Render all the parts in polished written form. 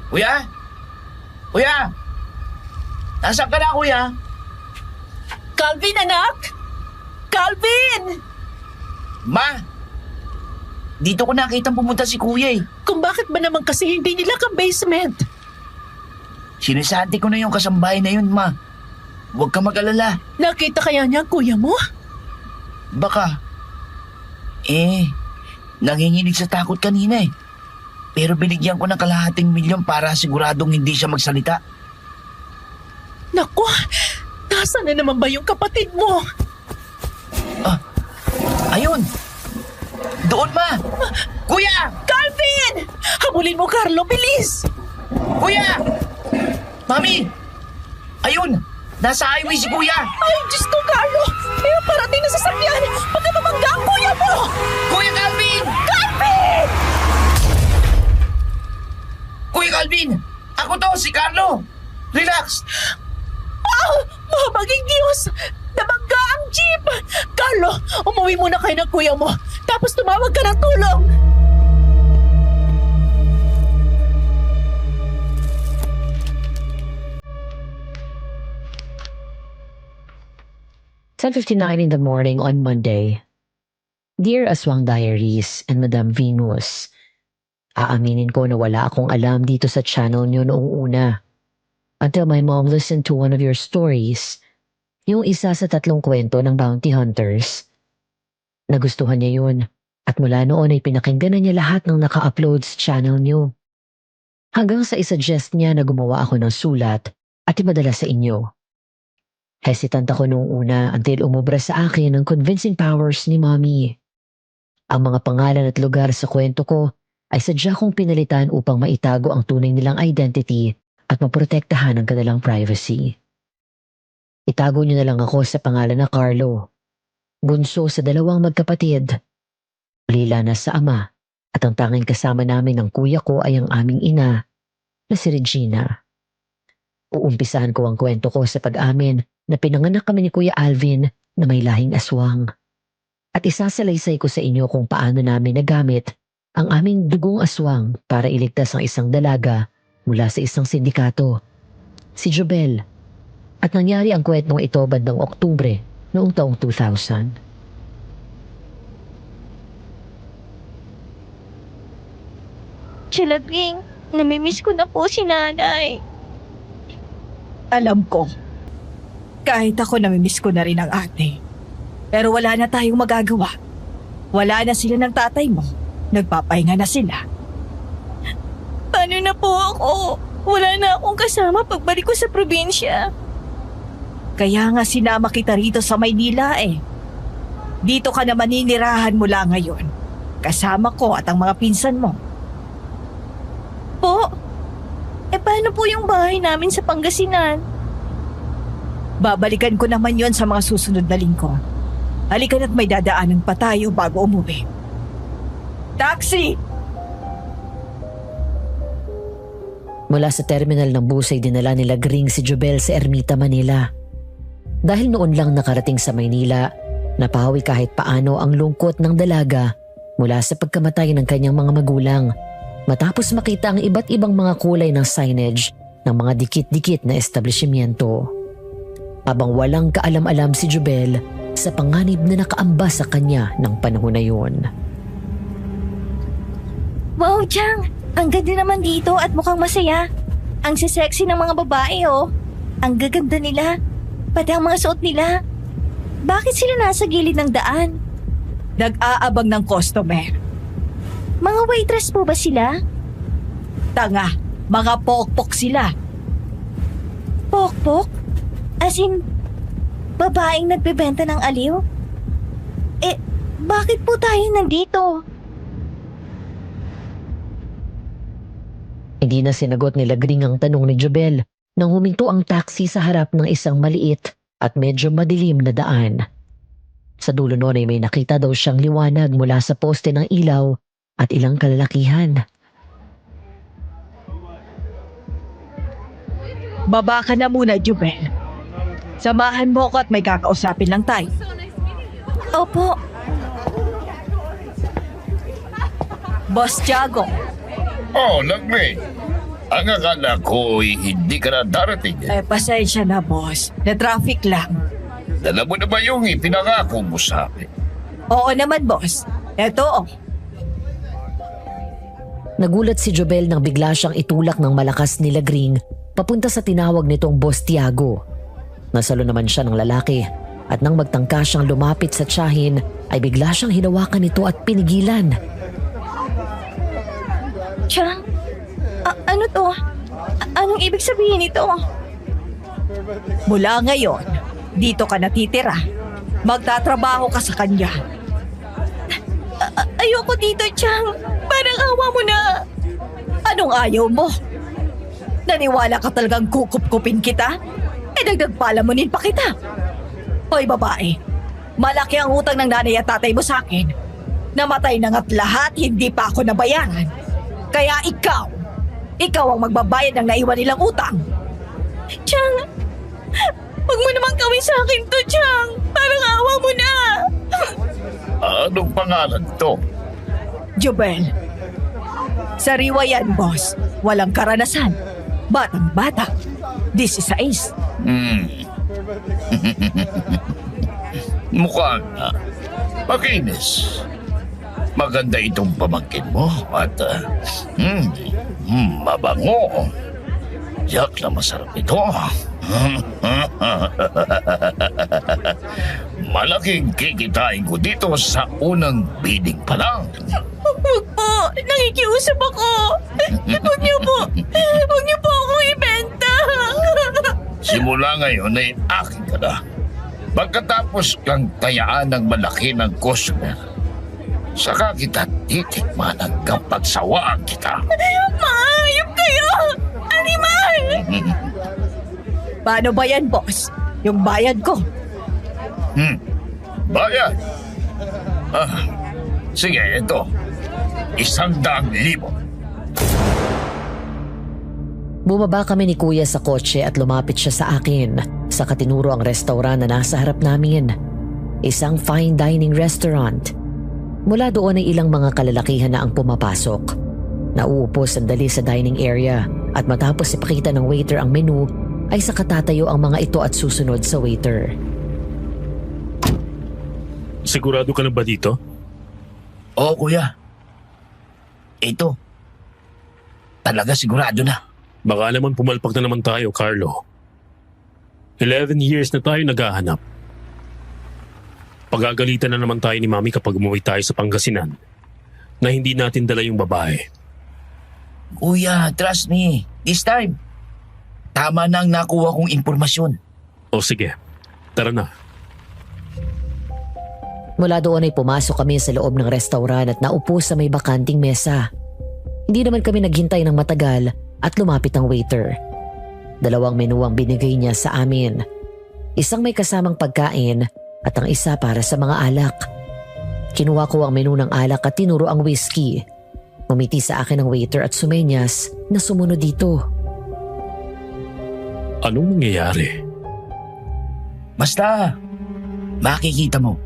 Kuya? Kuya? Nasaan ka na, kuya? Calvin, anak! Calvin! Ma! Dito ko nakitang pumunta si kuya eh. Kung bakit ba naman kasi hindi nila ka-basement? Sinasabi ko na yung kasambahay na yun, ma. Huwag ka mag-alala. Nakita kaya niya ang kuya mo? Baka. Nanginginig sa takot kanina eh. Pero binigyan ko ng kalahating milyon para siguradong hindi siya magsalita. Naku! Nasaan na naman ba yung kapatid mo? Ayun! Doon, ma! Kuya! Calvin! Habulin mo, Carlo! Bilis! Kuya! Mami! Ayun! Nasa highway si kuya! Ay, Diyos ko, Carlo! May parating na sasakyan! Baka mabangga ang kuya mo! Kuya Calvin! Calvin! Kuya Calvin! Ako to, si Carlo! Relax! Mahabaging Diyos! Nabangga ang jeep! Carlo, umuwi muna kayo ng kuya mo. Tapos tumawag ka ng tulong. "10:59 in the morning on Monday. Dear Aswang Diaries and Madam Venus, aaminin ko na wala akong alam dito sa channel niyo noong una. Until my mom listened to one of your stories, yung isa sa 3 kwento ng Bounty Hunters. Nagustuhan niya yun at mula noon ay pinakinggan na niya lahat ng naka-upload sa channel niyo. Hanggang sa isuggest niya na gumawa ako ng sulat at ipadala sa inyo. Hesitant ako noong una until umubra sa akin ang convincing powers ni Mommy. Ang mga pangalan at lugar sa kwento ko ay sadya kong pinalitan upang maitago ang tunay nilang identity at maprotektahan ang kanilang privacy. Itago niyo na lang ako sa pangalan na Carlo, bunso sa 2 magkapatid. Ulila na sa ama at ang tanging kasama namin ng kuya ko ay ang aming ina na si Regina. Uumpisahan ko ang kwento ko sa pag-amin na pinanganak kami ni Kuya Alvin na may lahing aswang. At isasalaysay ko sa inyo kung paano namin nagamit ang aming dugong aswang para iligtas ang isang dalaga mula sa isang sindikato, si Jobel. At nangyari ang kwentong ito bandang Oktubre noong taong 2000. Chalaging, namimiss ko na po si nanay. Alam ko. Kahit ako namimiss ko na rin ang ate. Pero wala na tayong magagawa. Wala na sila ng tatay mo. Nagpapahinga na sila. Paano na po ako? Wala na akong kasama pagbalik ko sa probinsya. Kaya nga sinama kita rito sa Maynila eh. Dito ka na maninirahan mula ngayon. Kasama ko at ang mga pinsan mo. Po? Paano po yung bahay namin sa Pangasinan? Babalikan ko naman yon sa mga susunod na linggo. Halika na't may dadaanan pa tayo bago umuwi. Taxi! Mula sa terminal ng bus ay dinala nila Gring si Jobel sa Ermita, Manila. Dahil noon lang nakarating sa Maynila, napahawi kahit paano ang lungkot ng dalaga mula sa pagkamatay ng kanyang mga magulang matapos makita ang iba't ibang mga kulay ng signage ng mga dikit-dikit na establishmento. Habang walang kaalam-alam si Jobel sa panganib na nakaamba sa kanya ng panahon na yun. Wow, Chang! Ang ganda naman dito at mukhang masaya. Ang sexy ng mga babae, oh. Ang gaganda nila. Pati ang mga suot nila. Bakit sila nasa gilid ng daan? Nag-aabang ng customer. Mga waitress po ba sila? Tanga, mga pokpok sila. Pokpok? As in, babaeng nagbebenta ng aliw? Bakit po tayo nandito? Hindi na sinagot nila Gring ang tanong ni Jobel nang huminto ang taxi sa harap ng isang maliit at medyo madilim na daan. Sa dulo noon ay may nakita daw siyang liwanag mula sa poste ng ilaw at ilang kalalakihan. Baba ka na muna, Jubel. Samahan mo ko at may kakausapin lang tayo. Opo. Boss Tiago, Oh, Nagme. Ang akala ko'y hindi ka na darating. Pasensya na, boss. Na-traffic lang. Dala mo na ba yung ipinangako mo sa akin? Oo naman, boss. Eto, oh. Nagulat si Jobel nang bigla siyang itulak ng malakas ni Lagring papunta sa tinawag nitong Boss Tiago. Nasalo naman siya ng lalaki at nang magtangka siyang lumapit sa tiyahin ay bigla siyang hinawakan nito at pinigilan. Chang, ano to? Anong ibig sabihin nito? Mula ngayon, dito ka natitira. Magtatrabaho ka sa kanya. Ayoko dito, Chang. Parang awa mo na. Anong ayaw mo? Naniwala ka talagang kukup-kupin kita? Dagdag palamunin pa kita. Hoy babae, malaki ang utang ng nanay at tatay mo sa akin. Namatay na nga't lahat, hindi pa ako nabayaran. Kaya ikaw ang magbabayad ng naiwan nilang utang. Chang, huwag mo naman gawin sa akin to, Chang. Parang awa mo na. Anong pangalan to? Jobel. Sariwa yan, boss. Walang karanasan. Batang-bata. 16. Mukha nga. Makinis. Maganda itong pamangkin mo at mabango. Yak na masarap ito. Malaking kikitain ko dito sa unang bidding pa lang. Huwag po. Nakikiusap ako. Huwag niyo po akong ibenta. Simula ngayon ay akin ka na. Pagkatapos kang tayaan ng malaki ng customer, saka kita titikman hanggang pagsawaan kita. Maayop kayo! Animal! Paano ba yan, boss? Yung bayad ko. Bayad? Sige, ito. 100,000. Bumaba kami ni Kuya sa kotse at lumapit siya sa akin. Saka tinuro ang restaurant na nasa harap namin. Isang fine dining restaurant. Mula doon ay ilang mga kalalakihan na ang pumapasok. Nauupo sandali sa dining area at matapos ipakita ng waiter ang menu ay saka tatayo ang mga ito at susunod sa waiter. Sigurado ka na ba dito? Oo, kuya. Ito. Talaga sigurado na. Baka naman pumalpak na naman tayo, Carlo. 11 years na tayo naghahanap. Pagagalitan na naman tayo ni Mami kapag umuwi tayo sa Pangasinan na hindi natin dala yung babae. Kuya, trust me. This time, tama na ang nakuha kong impormasyon. O sige, tara na. Mula doon ay pumasok kami sa loob ng restaurant at naupo sa may bakanting mesa. Hindi naman kami naghintay ng matagal at lumapit ang waiter. 2 menu ang binigay niya sa amin. Isang may kasamang pagkain at ang isa para sa mga alak. Kinuha ko ang menu ng alak at tinuro ang whiskey. Umiti sa akin ang waiter at sumenyas na sumunod dito. Anong nangyayari? Basta, makikita mo.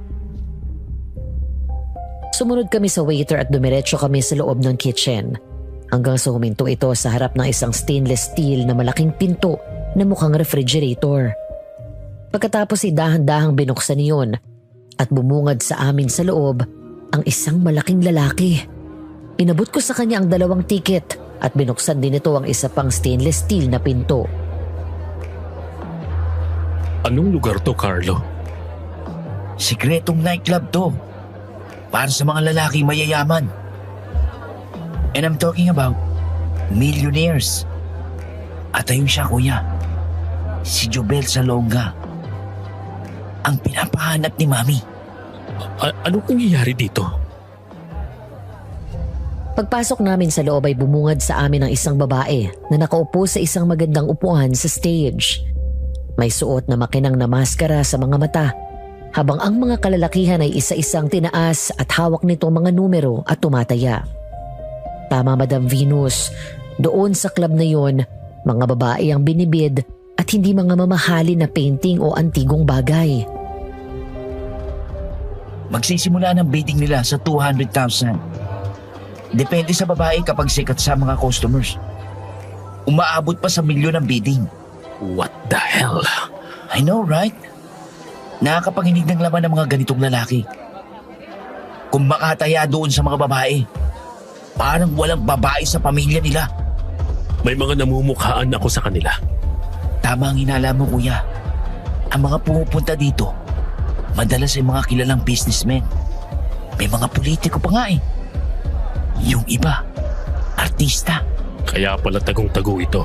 Sumunod kami sa waiter at dumiretso kami sa loob ng kitchen. Hanggang sa huminto ito sa harap ng isang stainless steel na malaking pinto na mukhang refrigerator. Pagkatapos ay dahan-dahang binuksan niyon at bumungad sa amin sa loob ang isang malaking lalaki. Inabot ko sa kanya ang 2 ticket at binuksan din ito ang isa pang stainless steel na pinto. Anong lugar to, Carlo? Sikretong nightclub to. Para sa mga lalaki mayayaman. And I'm talking about millionaires. At ayun siya, kuya. Si Jobel Salonga. Ang pinapahanap ni Mami. Anong nangyayari dito? Pagpasok namin sa loob ay bumungad sa amin ang isang babae na nakaupo sa isang magandang upuan sa stage. May suot na makinang na maskara sa mga mata, habang ang mga kalalakihan ay isa-isang tinaas at hawak nito mga numero at tumataya. Tama, Madam Venus, doon sa club na yon, mga babae ang binibid at hindi mga mamahalin na painting o antigong bagay. Magsisimula ng bidding nila sa 200,000. Depende sa babae kapag sikat sa mga customers. Umaabot pa sa milyon ang bidding. What the hell? I know, right? Nakakapanginig ng laman ng mga ganitong lalaki. Kung makataya doon sa mga babae, parang walang babae sa pamilya nila. May mga namumukhaan ako sa kanila. Tama ang hinala mo, kuya. Ang mga pumupunta dito, madalas ay mga kilalang businessmen. May mga politiko pa nga eh. Yung iba, artista. Kaya pala tagong-tago ito.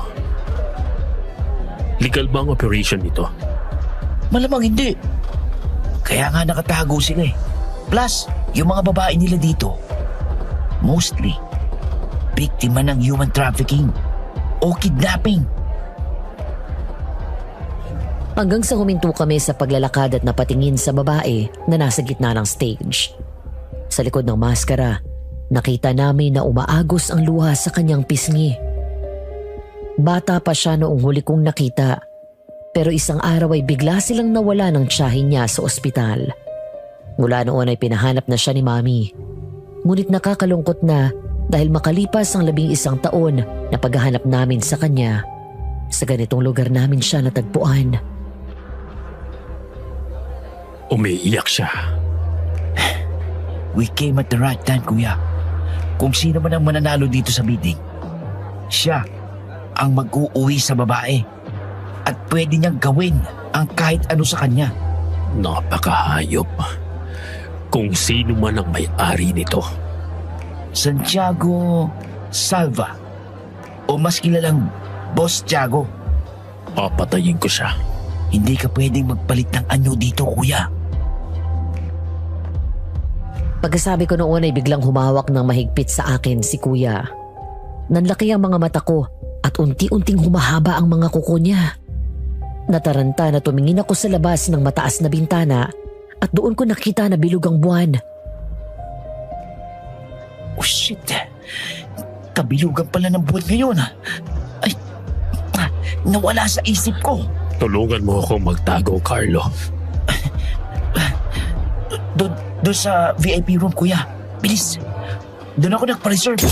Legal ba ang operation nito? Malamang hindi. Kaya nga nakatago sila eh. Plus, yung mga babae nila dito, mostly, biktima ng human trafficking o kidnapping. Hanggang sa huminto kami sa paglalakad at napatingin sa babae na nasa gitna ng stage. Sa likod ng maskara, nakita namin na umaagos ang luha sa kanyang pisngi. Bata pa siya noong huli kong nakita, pero isang araw ay bigla silang nawala ng tiyahin niya sa ospital. Mula noon ay pinahanap na siya ni Mami. Ngunit nakakalungkot na dahil makalipas ang 11 taon na paghahanap namin sa kanya, sa ganitong lugar namin siya natagpuan. Umiiyak siya. We came at the right time, kuya. Kung sino man ang mananalo dito sa bidding, siya ang mag-uuwi sa babae at pwede niyang gawin ang kahit ano sa kanya. Napakahayop. Kung sino man ang may-ari nito. Santiago Salva o mas kilalang Boss Tiago. Papatayin ko siya. Hindi ka pwedeng magpalit ng anyo dito, kuya. Pagkasabi ko noon ay biglang humawak ng mahigpit sa akin si Kuya. Nanlaki ang mga mata ko at unti-unting humahaba ang mga kuko niya. Nataranta na tumingin ako sa labas ng mataas na bintana at doon ko nakita na bilog ang buwan. Oh shit! Kabilugan pala ng buwan ngayon. Ay, nawala sa isip ko. Tulungan mo ako magtago, Carlo. Doon sa VIP room, kuya. Bilis. Doon ako nagpa-reserve.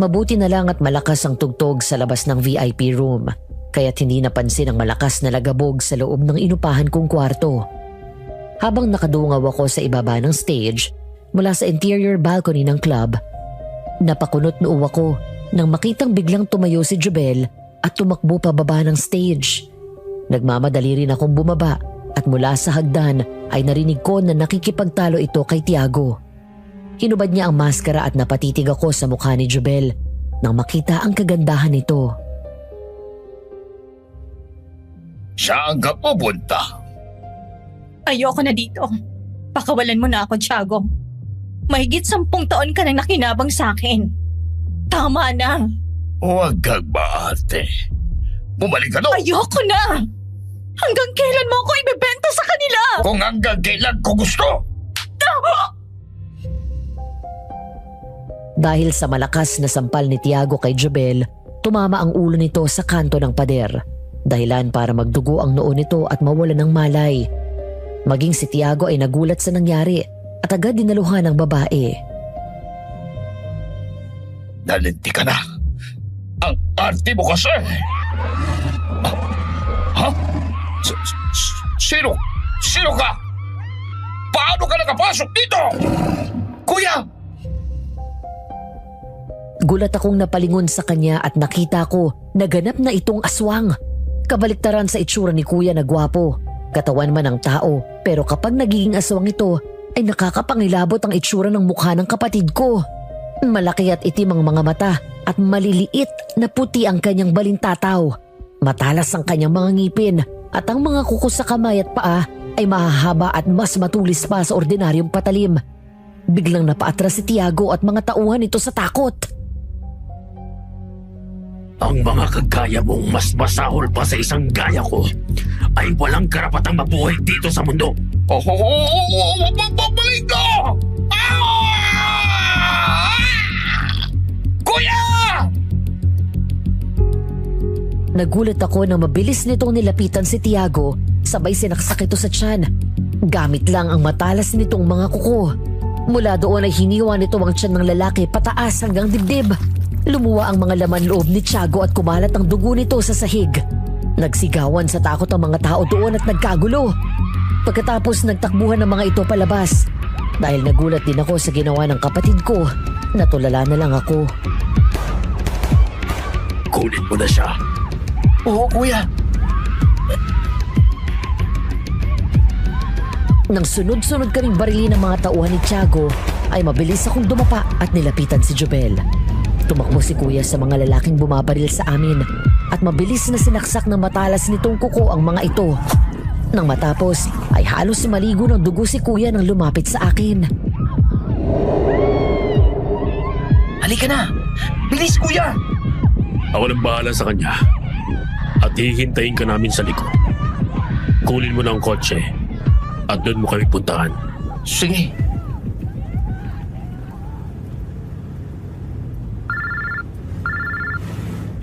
Mabuti na lang at malakas ang tugtog sa labas ng VIP room, kaya't hindi napansin ang malakas na lagabog sa loob ng inupahan kong kwarto. Habang nakadungaw ako sa ibaba ng stage, mula sa interior balcony ng club, napakunot noo ako nang makitang biglang tumayo si Jubel at tumakbo pababa ng stage. Nagmamadali rin akong bumaba at mula sa hagdan ay narinig ko na nakikipagtalo ito kay Tiago. Hinubad niya ang maskara at napatitig ako sa mukha ni Jubel nang makita ang kagandahan nito. Saan ka pupunta? Ayoko na dito. Pakawalan mo na ako, Tiago. Mahigit 10 taon ka nang nakinabang sa akin. Tama na. Huwag kang maarte. Bumalik ka doon. Ayoko na. Hanggang kailan mo ako ibebenta sa kanila? Kung hanggang kailan ko gusto. Dahil sa malakas na sampal ni Tiago kay Jubel, tumama ang ulo nito sa kanto ng pader. Dahilan para magdugo ang noo nito at mawala ng malay. Maging si Tiago ay nagulat sa nangyari at agad dinaluhan ng babae. Nalinti ka na. Ang arte mo kasi. Ha? Sino? Sino ka? Paano ka nakapasok dito? Kuya! Gulat akong napalingon sa kanya at nakita ko na ganap na itong aswang. Kabaliktaran sa itsura ni Kuya na gwapo. Katawan man ng tao, pero kapag nagiging aswang ito, ay nakakapangilabot ang itsura ng mukha ng kapatid ko. Malaki at itim ang mga mata at maliliit na puti ang kanyang balintataw. Matalas ang kanyang mga ngipin at ang mga kuko sa kamay at paa ay mahahaba at mas matulis pa sa ordinaryong patalim. Biglang napaatras si Tiago at mga tauhan nito sa takot. Ang mga kagaya mong mas masahol pa sa isang gaya ko ay walang karapatang mabuhay dito sa mundo. Balik ka! Kuya! Nagulat ako nang mabilis nitong nilapitan si Tiago, sabay sinaksak ito sa tiyan. Gamit lang ang matalas nitong mga kuko. Mula doon ay hiniwa nito ang tiyan ng lalaki pataas hanggang dibdib. Lumuwa ang mga laman loob ni Tiago at kumalat ang dugo nito sa sahig. Nagsigawan sa takot ang mga tao doon at nagkagulo. Pagkatapos nagtakbuhan ng mga ito palabas. Dahil nagulat din ako sa ginawa ng kapatid ko, natulala na lang ako. Kunin mo na siya. Oo, kuya. Nang sunod-sunod kaming barili ng mga tauhan ni Tiago, ay mabilis akong dumapa at nilapitan si Jobel. Tumakbo si kuya sa mga lalaking bumabaril sa amin at mabilis na sinaksak ng matalas nitong kuko ang mga ito. Nang matapos ay halos maligo ng dugo si kuya nang lumapit sa akin. Halika na. Bilis, kuya. Ako nang bahala sa kanya. At hihintayin ka namin sa likod. Kunin mo na ang kotse at doon mo kami puntahan. Sige.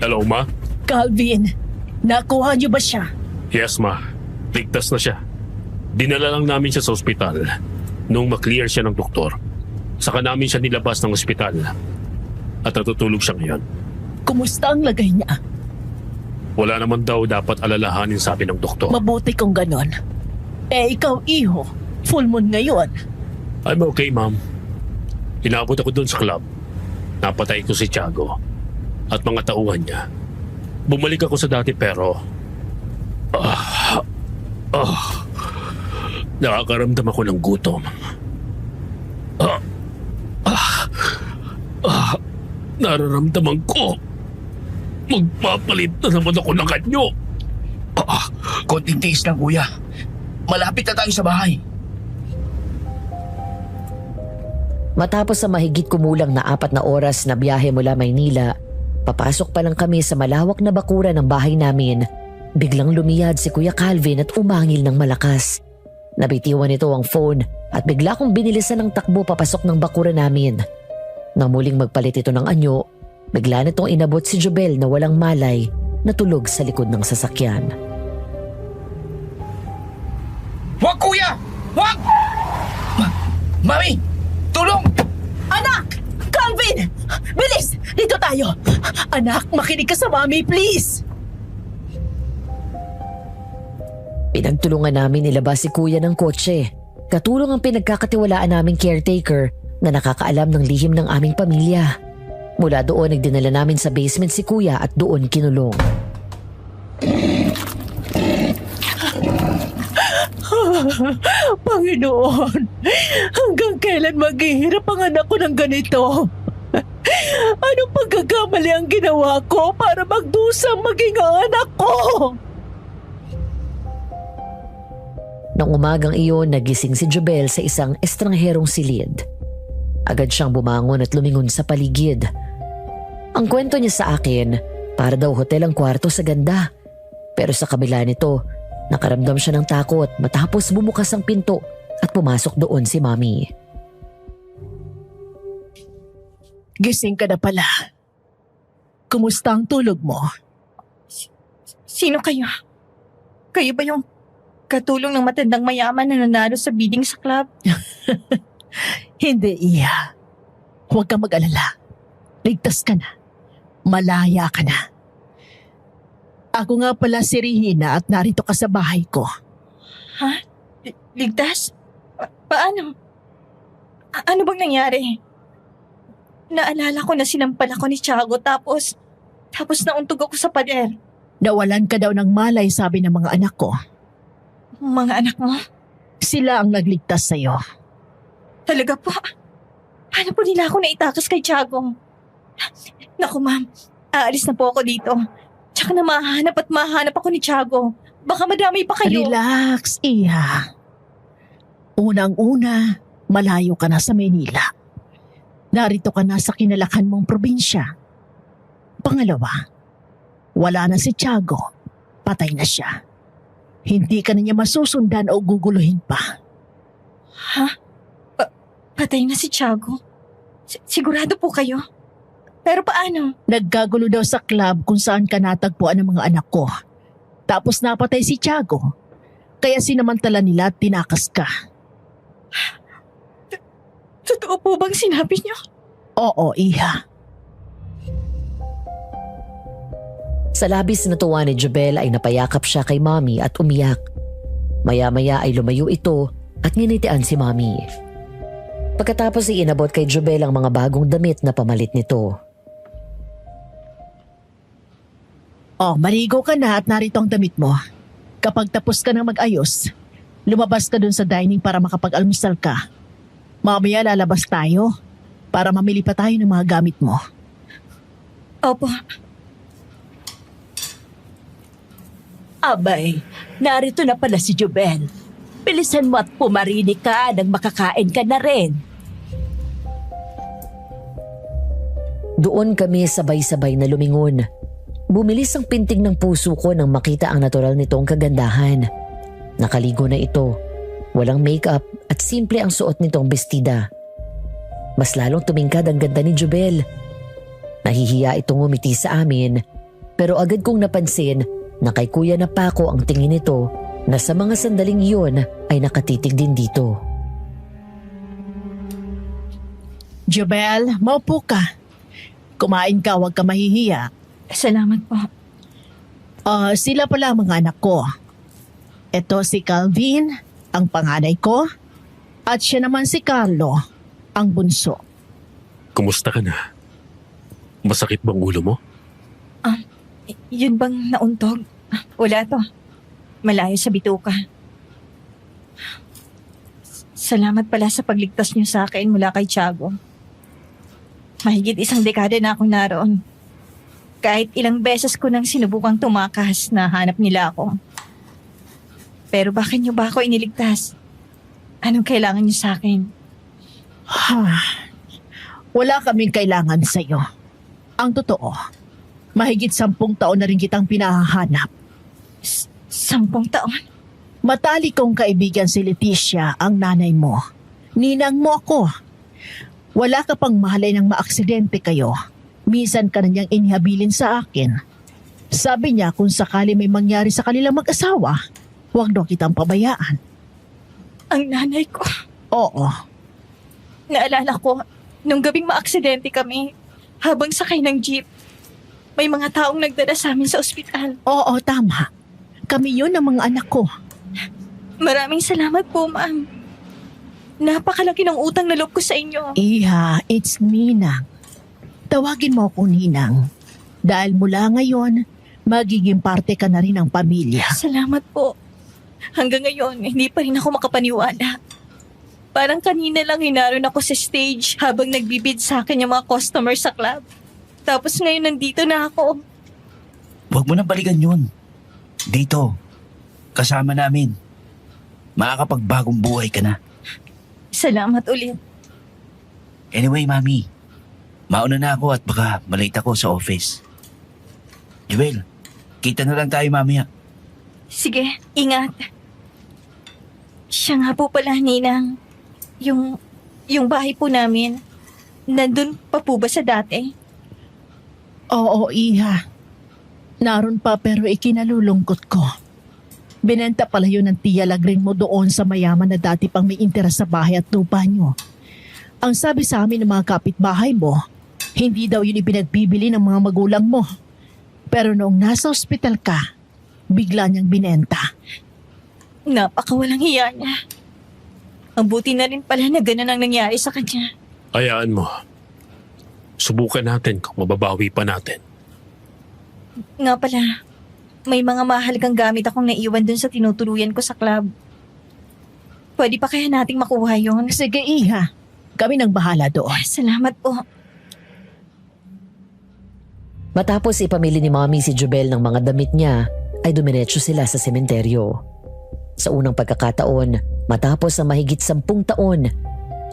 Hello, Ma? Calvin, nakuha niyo ba siya? Yes, Ma. Ligtas na siya. Dinala lang namin siya sa ospital nung maklear siya ng doktor. Saka namin siya nilabas ng ospital at natutulog siya ngayon. Kumusta ang lagay niya? Wala naman daw dapat alalahanin, sabi ng doktor. Mabuti kung ganon. Ikaw, iho. Full moon ngayon. I'm okay, Ma'am. Inabot ako doon sa club. Napatay ko si Tiago at mga tauhan niya. Bumalik ako sa dati pero... nakakaramdam ako ng gutom. Nararamdaman ko. Magpapalit na naman ako ng kanyo. Konting tiis lang, kuya. Malapit na tayo sa bahay. Matapos sa mahigit kumulang na 4 na oras na biyahe mula Maynila, papasok pa lang kami sa malawak na bakuran ng bahay namin. Biglang lumiyad si Kuya Calvin at umangil ng malakas. Nabitiwan nito ang phone at bigla kong binilisan ng takbo papasok ng bakuran namin. Nang muling magpalit ito ng anyo, bigla nitong inabot si Jobel na walang malay na tulog sa likod ng sasakyan. Huwag, kuya! Huwag! Mami! Tulong! Anak! Calvin! Bilis! Dito tayo! Anak, makinig ka sa mami, please! Pinagtulungan namin nilabas si kuya ng kotse. Katulong ang pinagkakatiwalaan naming caretaker na nakakaalam ng lihim ng aming pamilya. Mula doon nagdinala namin sa basement si kuya at doon kinulong. Panginoon, hanggang kailan maghihirap ang anak ko ng ganito? Anong pagkakamali ang ginawa ko para magdusang maging ang anak ko? Nang umagang iyon, nagising si Jobel sa isang estrangherong silid. Agad siyang bumangon at lumingon sa paligid. Ang kwento niya sa akin, para daw hotel ang kwarto sa ganda. Pero sa kabila nito, nakaramdam siya ng takot matapos bumukas ang pinto at pumasok doon si Mami. Gising ka na pala. Kumusta ang tulog mo? Sino kayo? Kayo ba yung katulong ng matandang mayaman na nanalo sa bidding sa club? Hindi, Iya. Huwag kang mag-alala. Ligtas ka na. Malaya ka na. Ako nga pala si Regina at narito ka sa bahay ko. Ha? Ligtas? Paano? Ano bang nangyari? Naalala ko na sinampal ako ni Tiago tapos nauntog ako sa pader. Nawalan ka daw ng malay, sabi ng mga anak ko. Mga anak mo? Sila ang nagligtas sa'yo. Talaga po? Paano po nila ako naitakas kay Tiago? Naku ma'am, aalis na po ako dito. Tsaka na mahanap ako ni Tiago. Baka madami pa kayo. Relax, Iha. Unang-una, malayo ka na sa Maynila. Narito ka na sa kinalakhan mong probinsya. Pangalawa, wala na si Tiago. Patay na siya. Hindi ka na niya masusundan o guguluhin pa. Ha? Patay na si Tiago? Sigurado po kayo? Pero paano? Nagkagulo daw sa club kung saan ka natagpuan ng mga anak ko. Tapos napatay si Tiago. Kaya sinamantala nila at tinakas ka. Totoo po bang sinabi niyo? Oo, Iha. Sa labis na tuwa ni Jubel ay napayakap siya kay Mommy at umiyak. Maya-maya ay lumayo ito at nginitian si Mommy. Pagkatapos ay inabot kay Jubel ang mga bagong damit na pamalit nito. Oh, maligo ka na at narito ang damit mo. Kapag tapos ka na mag-ayos, lumabas ka dun sa dining para makapag-almusal ka. Mamaya lalabas tayo para mamili pa tayo ng mga gamit mo. Opo. Abay, narito na pala si Jubel. Bilisan mo at pumarini ka nang makakain ka na rin. Doon kami sabay-sabay na lumingon. Bumilis ang pintig ng puso ko nang makita ang natural nitong kagandahan. Nakaligo na ito. Walang makeup at simple ang suot nitong bestida. Mas lalong tumingkad ang ganda ni Jubel. Nahihiya itong ngumiti sa amin, pero agad kong napansin na kay Kuya na Paco ang tingin nito na sa mga sandaling iyon ay nakatitig din dito. Jubel, maupo ka. Kumain ka, huwag ka mahihiya. Salamat po. Sila pala ang mga anak ko. Ito si Calvin, ang panganay ko, at siya naman si Carlo, ang bunso. Kumusta ka na? Masakit bang ulo mo? Yun bang nauntog? Wala to. Malayo sa bituka. Salamat pala sa pagligtas niyo sa akin mula kay Tiago. Mahigit 1 dekada na akong naroon. Kahit ilang beses ko nang sinubukang tumakas na hanap nila ako. Pero bakit niyo ba ako iniligtas? Anong kailangan niyo sa akin? Wala kaming kailangan sa'yo. Ang totoo, mahigit 10 taon na rin kitang pinahahanap. 10 taon? Matalik kong kaibigan si Leticia, ang nanay mo. Ninang mo ako. Wala ka pang mahalay ng maaksidente kayo. Minsan ka na niyang inihabilin sa akin. Sabi niya kung sakali may mangyari sa kanilang mag-asawa, huwag daw kitang pabayaan. Ang nanay ko. Oo, Naalala ko, nung gabing maaksidente kami, habang sakay ng jeep, may mga taong nagdala sa amin sa ospital. oo, tama. Kami yun ang mga anak ko. Maraming salamat po, ma'am. Napakalaki ng utang na loob ko sa inyo. Iha, it's Ninang. Tawagin mo ako Ninang. Dahil mula ngayon, magiging parte ka na rin ng pamilya. Salamat po. Hanggang ngayon, hindi pa rin ako makapaniwala. Parang kanina lang hinaron ako sa stage habang nagbibid sa akin yung mga customers sa club. Tapos ngayon nandito na ako. Huwag mo nang balikan yun. Dito, kasama namin. Makakapagbagong buhay ka na. Salamat ulit. Anyway, Mami, mauna na ako at baka malate ako sa office. Jubel, kita na lang tayo mamaya. Sige, ingat. Siya nga po pala, Ninang. Yung bahay po namin, nandun pa po ba sa dati? Oo, Iha. Naroon pa pero ikinalulungkot ko. Binenta pala yun ng tiya lagring mo doon sa mayaman na dati pang may interes sa bahay at lupa nyo. Ang sabi sa amin ng mga kapitbahay mo, hindi daw yun ipinagbibili ng mga magulang mo. Pero noong nasa ospital ka, bigla niyang binenta. Napakawalang hiya niya. Ang buti na rin pala na ganun ang nangyari sa kanya. Hayaan mo. Subukan natin kung mababawi pa natin. Nga pala, may mga mahalagang gamit akong naiwan dun sa tinutuluyan ko sa club. Pwede pa kaya nating makuha yun? Sige, Iha. Kami nang bahala doon. Salamat po. Matapos ipamili ni Mommy si Jubel ng mga damit niya, ay dumiretso sila sa sementeryo. Sa unang pagkakataon, matapos ang mahigit 10 taon,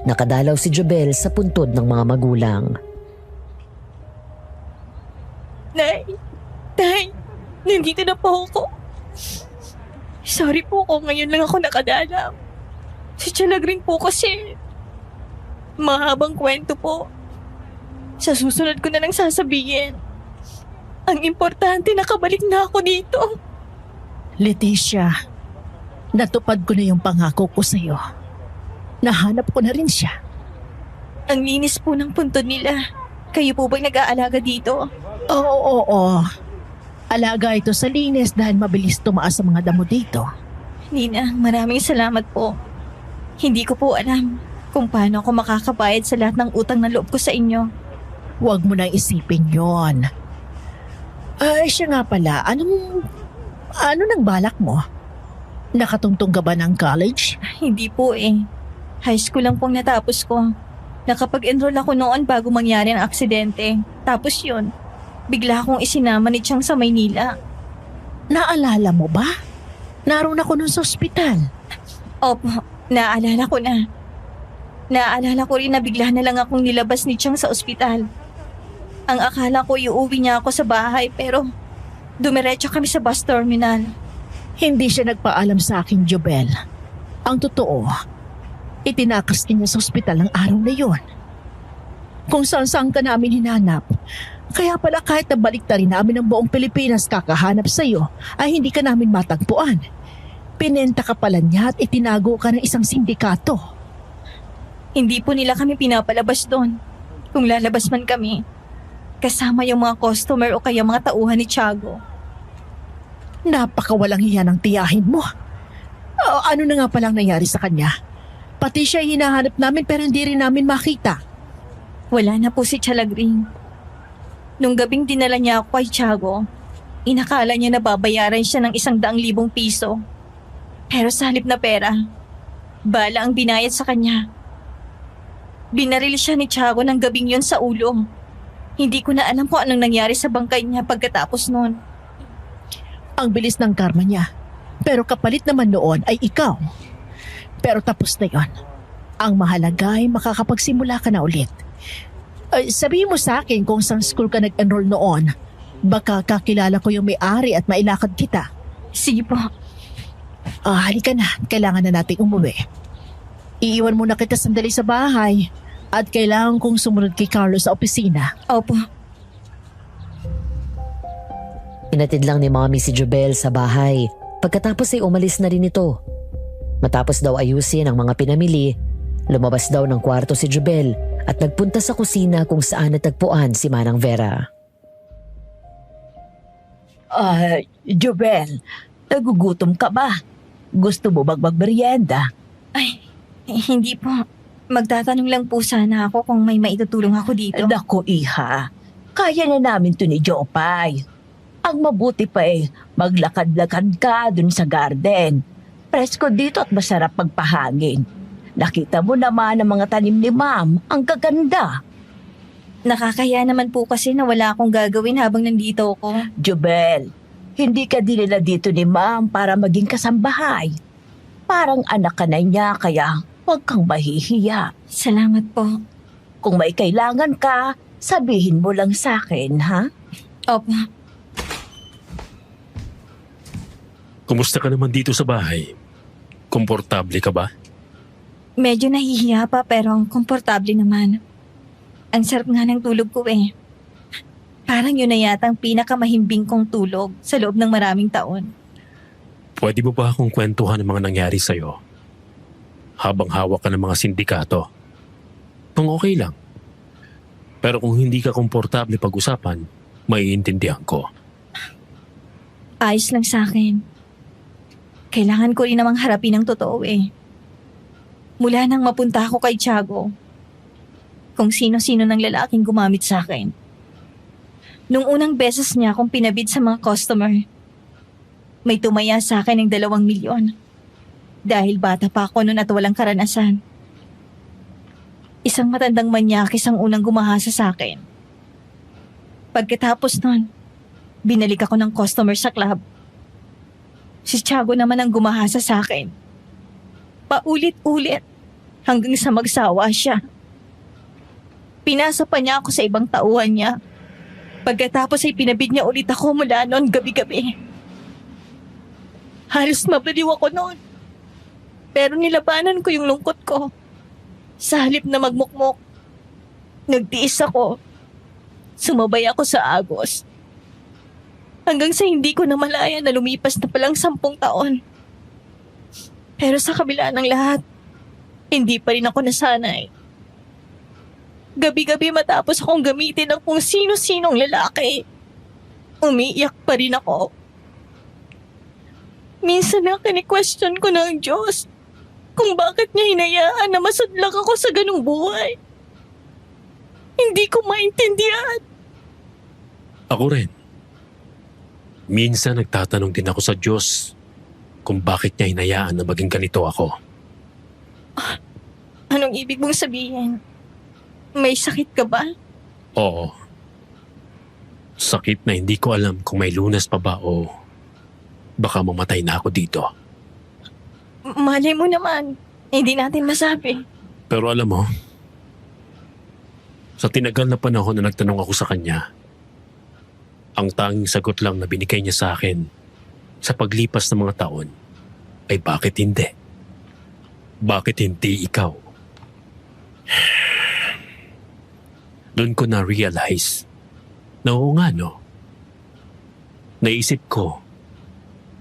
nakadalaw si Jubel sa puntod ng mga magulang. Nay, nandito na po ako. Sorry po kung ngayon lang ako nakadalaw. Sitsalag rin po kasi. Mahabang kwento po. Sa susunod ko na lang sasabihin. Ang importante, nakabalik na ako dito. Leticia, natupad ko na yung pangako ko sa'yo. Nahanap ko na rin siya. Ang linis po ng puntod nila. Kayo po ba'y nag-aalaga dito? Oo. Alaga ito sa linis dahil mabilis tumaas ang mga damo dito. Ninang, maraming salamat po. Hindi ko po alam kung paano ako makakabayad sa lahat ng utang na loob ko sa inyo. Huwag mo nang isipin yon. Ay, siya nga pala, ano nang balak mo? Nakatungtong ka ba ng college? Hindi po eh. High school lang pong natapos ko. Nakapag-enroll ako noon bago mangyari ang aksidente. Tapos yun, bigla akong isinama ni Chang sa Maynila. Naalala mo ba? Naroon ako nun sa ospital. Opo, naalala ko na. Naalala ko rin na bigla na lang akong nilabas ni Chang sa ospital. Ang akala ko iuwi niya ako sa bahay pero dumiretso kami sa bus terminal. Hindi siya nagpaalam sa akin, Jobel. Ang totoo, itinakas niya sa ospital ng araw na yon. Kung saan-saan ka namin hinanap. Kaya pala kahit nabalik na rin namin ang buong Pilipinas kakahanap sa iyo, ay hindi ka namin matagpuan. Pinenta ka pala niya at itinago ka ng isang sindikato. Hindi po nila kami pinapalabas doon. Kung lalabas man kami, kasama yung mga customer o kaya mga tauhan ni Tiago. Napakawalang hiya ng tiyahin mo. Ano na nga palang nangyari sa kanya? Pati siya hinahanap namin pero hindi rin namin makita. Wala na po si Chalagring. Nung gabing dinala niya ako kay Tiago, inakala niya na babayaran siya ng 100,000 piso. Pero sa halip na pera, bala ang binayad sa kanya. Binaril siya ni Tiago ng gabing yun sa ulo. Hindi ko na alam kung anong nangyari sa bangkay niya pagkatapos noon. Ang bilis ng karma niya. Pero kapalit naman noon ay ikaw. Pero tapos na yon. Ang mahalaga ay makakapagsimula ka na ulit. Sabihin mo sa akin kung saan school ka nag-enroll noon. Baka kakilala ko yung may-ari at mailakad kita. Sige po. Halika na. Kailangan na nating umuwi. Iiwan muna kita sandali sa bahay. At kailangan kong sumunod kay Carlos sa opisina. Opo. Inatid lang ni Mommy si Jobel sa bahay. Pagkatapos ay umalis na rin ito. Matapos daw ayusin ang mga pinamili, lumabas daw ng kwarto si Jobel at nagpunta sa kusina kung saan natagpuan si Manang Vera. Jobel, nagugutom ka ba? Gusto mo magmerienda? Ay, hindi po. Magtatanong lang po sana ako kung may maitutulong ako dito. Naku, iha. Kaya na namin to ni Jopay. Ang mabuti pa maglakad-lakad ka dun sa garden. Presko dito at masarap magpahangin. Nakita mo naman ang mga tanim ni Ma'am. Ang gaganda. Nakakaya naman po kasi na wala akong gagawin habang nandito ako. Jobel, hindi ka dinala dito ni Ma'am para maging kasambahay. Parang anak ka na niya kaya huwag kang mahihiya. Salamat po. Kung may kailangan ka, sabihin mo lang sa akin, ha? Opo. Kumusta ka naman dito sa bahay? Komportable ka ba? Medyo nahihiya pa pero komportable naman. Ang sarap nga ng tulog ko eh. Parang yun na yata ang pinakamahimbing kong tulog sa loob ng maraming taon. Pwede mo ba akong kwentuhan ng mga nangyari sa'yo? Habang hawak ka ng mga sindikato. Kung okay lang. Pero kung hindi ka komportable pag-usapan, maiintindihan ko. Ayos lang sa akin. Kailangan ko rin namang harapin ang totoo eh. Mula nang mapunta ako kay Tiago, kung sino-sino ng lalaking gumamit sa akin. Nung unang beses niya akong pinabid sa mga customer, may tumaya sa akin ng 2 milyon. Dahil bata pa ako noon at walang karanasan. Isang matandang manyakis ang unang gumahasa sa akin. Pagkatapos nun, binalik ako ng customer sa club. Si Tiago naman ang gumahasa sa akin. Paulit-ulit hanggang sa magsawa siya. Pinasa pa niya ako sa ibang tauhan niya. Pagkatapos ay pinabid niya ulit ako mula noon gabi-gabi. Halos mabaliw ako noon. Pero nilabanan ko yung lungkot ko. Sa halip na magmukmok, nagtiis ako. Sumabay ako sa agos. Hanggang sa hindi ko namalaya na lumipas na palang 10 taon. Pero sa kabila ng lahat, hindi pa rin ako nasanay. Gabi-gabi matapos akong gamitin ng kung sino-sinong lalaki, umiiyak pa rin ako. Minsan na kini-question ko ng Diyos kung bakit niya hinayaan na masadlak ako sa ganung buhay. Hindi ko maintindihan. Ako rin. Minsan nagtatanong din ako sa Diyos kung bakit niya hinayaan na maging ganito ako. Anong ibig mong sabihin? May sakit ka ba? Oo. Sakit na hindi ko alam kung may lunas pa ba o baka mamatay na ako dito. Malay mo naman. Hindi natin masabi. Pero alam mo, sa tinagal na panahon na nagtanong ako sa kanya, ang tanging sagot lang na binigay niya sa akin sa paglipas ng mga taon ay bakit hindi? Bakit hindi ikaw? Doon ko na-realize na oo nga no. Naisip ko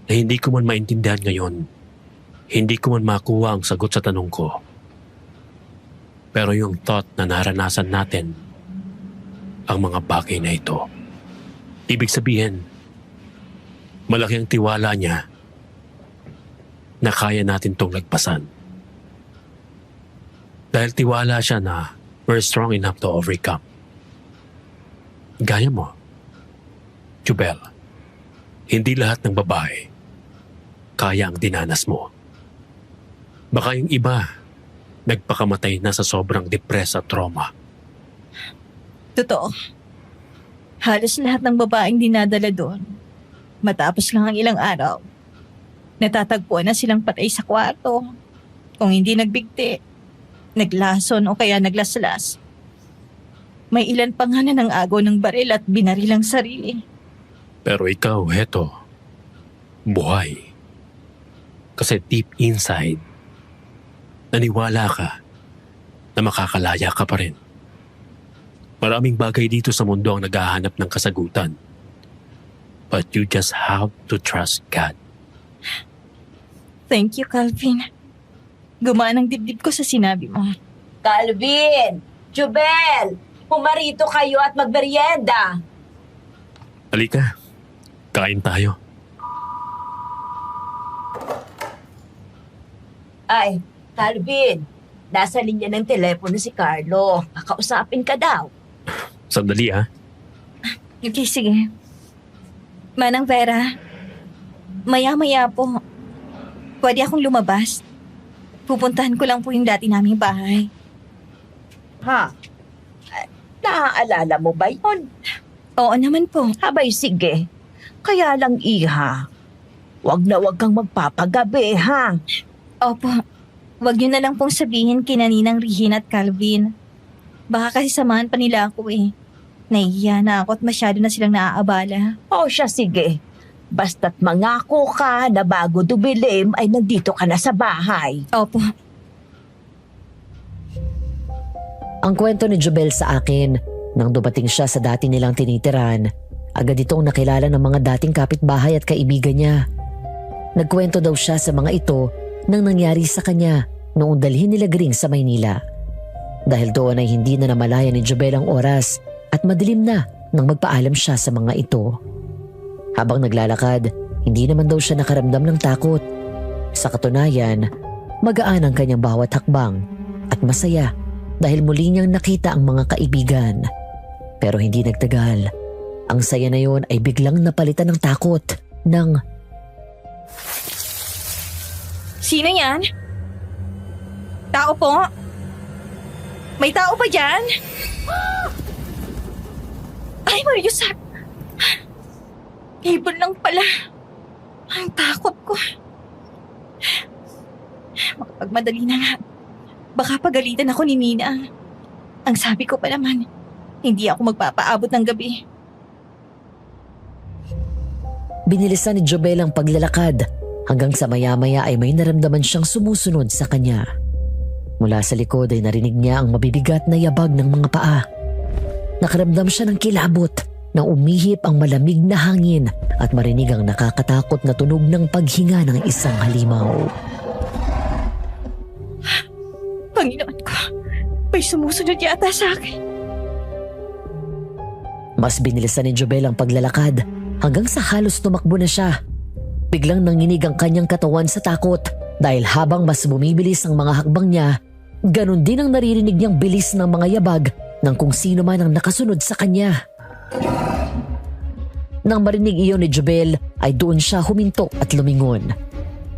na hindi ko man maintindihan ngayon, hindi ko man makuha ang sagot sa tanong ko. Pero yung thought na naranasan natin ang mga bagay na ito, ibig sabihin, malaki ang tiwala niya na kaya natin itong lagpasan. Dahil tiwala siya na we're strong enough to overcome. Gaya mo, Jubel, hindi lahat ng babae kaya ang dinanas mo. Baka yung iba, nagpakamatay na sa sobrang depress at trauma. Totoo. Halos lahat ng babaeng dinadala doon. Matapos lang ang ilang araw, natatagpuan na silang patay sa kwarto. Kung hindi nagbigti, naglason o kaya naglaslas. May ilan pa nga na ng agaw ng baril at binarilang sarili. Pero ikaw, heto, buhay. Kasi deep inside, naniwala ka na makakalaya ka pa rin. Maraming bagay dito sa mundo ang naghahanap ng kasagutan. But you just have to trust God. Thank you, Calvin. Gumaan ang dibdib ko sa sinabi mo. Calvin! Jubel! Pumarito kayo at magmerienda. Halika, kain tayo. Ay, Calvin, nasa linya ng telepono si Carlo. Kakausapin ka daw. Sandali ah. Okay, sige. Manang Vera, maya-maya po, pwede akong lumabas. Pupuntahan ko lang po yung dati naming bahay. Ha? Naaalala mo ba yun? Oo naman po. Abay, sige. Kaya lang, iha. Wag na wag kang magpapagabi, ha? Opo. Huwag niyo na lang pong sabihin kina Ninang Regina at Calvin. Baka kasi samahan pa nila ako eh. Nahihiya na ako at masyado na silang naaabala. O siya, sige. Basta't mangako ka na bago dumilim ay nandito ka na sa bahay. Opo. Ang kwento ni Jubel sa akin, nang dumating siya sa dati nilang tinitiran, agad itong nakilala ng mga dating kapitbahay at kaibigan niya. Nagkwento daw siya sa mga ito nang nangyari sa kanya noong dalhin nila Gring sa Maynila. Dahil doon ay hindi na namalaya ni Jubel ang oras at madilim na nang magpaalam siya sa mga ito. Habang naglalakad, hindi naman daw siya nakaramdam ng takot. Sa katunayan, magaan ang kanyang bawat hakbang at masaya dahil muli niyang nakita ang mga kaibigan. Pero hindi nagtagal. Ang saya na yon ay biglang napalitan ng takot ng... Sino yan? Tao po? May tao pa dyan? Ay, Mariusa! Ibon lang pala. Ang takot ko. Makapagmadali na nga. Baka pagalitan ako ni Ninang. Ang sabi ko pa naman, hindi ako magpapaabot ng gabi. Binilisan ni Jubel ang paglalakad hanggang sa maya-maya ay may naramdaman siyang sumusunod sa kanya. Mula sa likod ay narinig niya ang mabibigat na yabag ng mga paa. Nakaramdam siya ng kilabot nang umihip ang malamig na hangin at marinig ang nakakatakot na tunog ng paghinga ng isang halimaw. Panginoon ko, may sumusunod yata sa akin. Mas binilisan ni Jubel ang paglalakad hanggang sa halos tumakbo na siya. Biglang nanginig ang kanyang katawan sa takot dahil habang mas bumibilis ang mga hakbang niya, ganun din ang naririnig niyang bilis ng mga yabag ng kung sino man ang nakasunod sa kanya. Nang marinig iyon ni Jobel ay doon siya huminto at lumingon.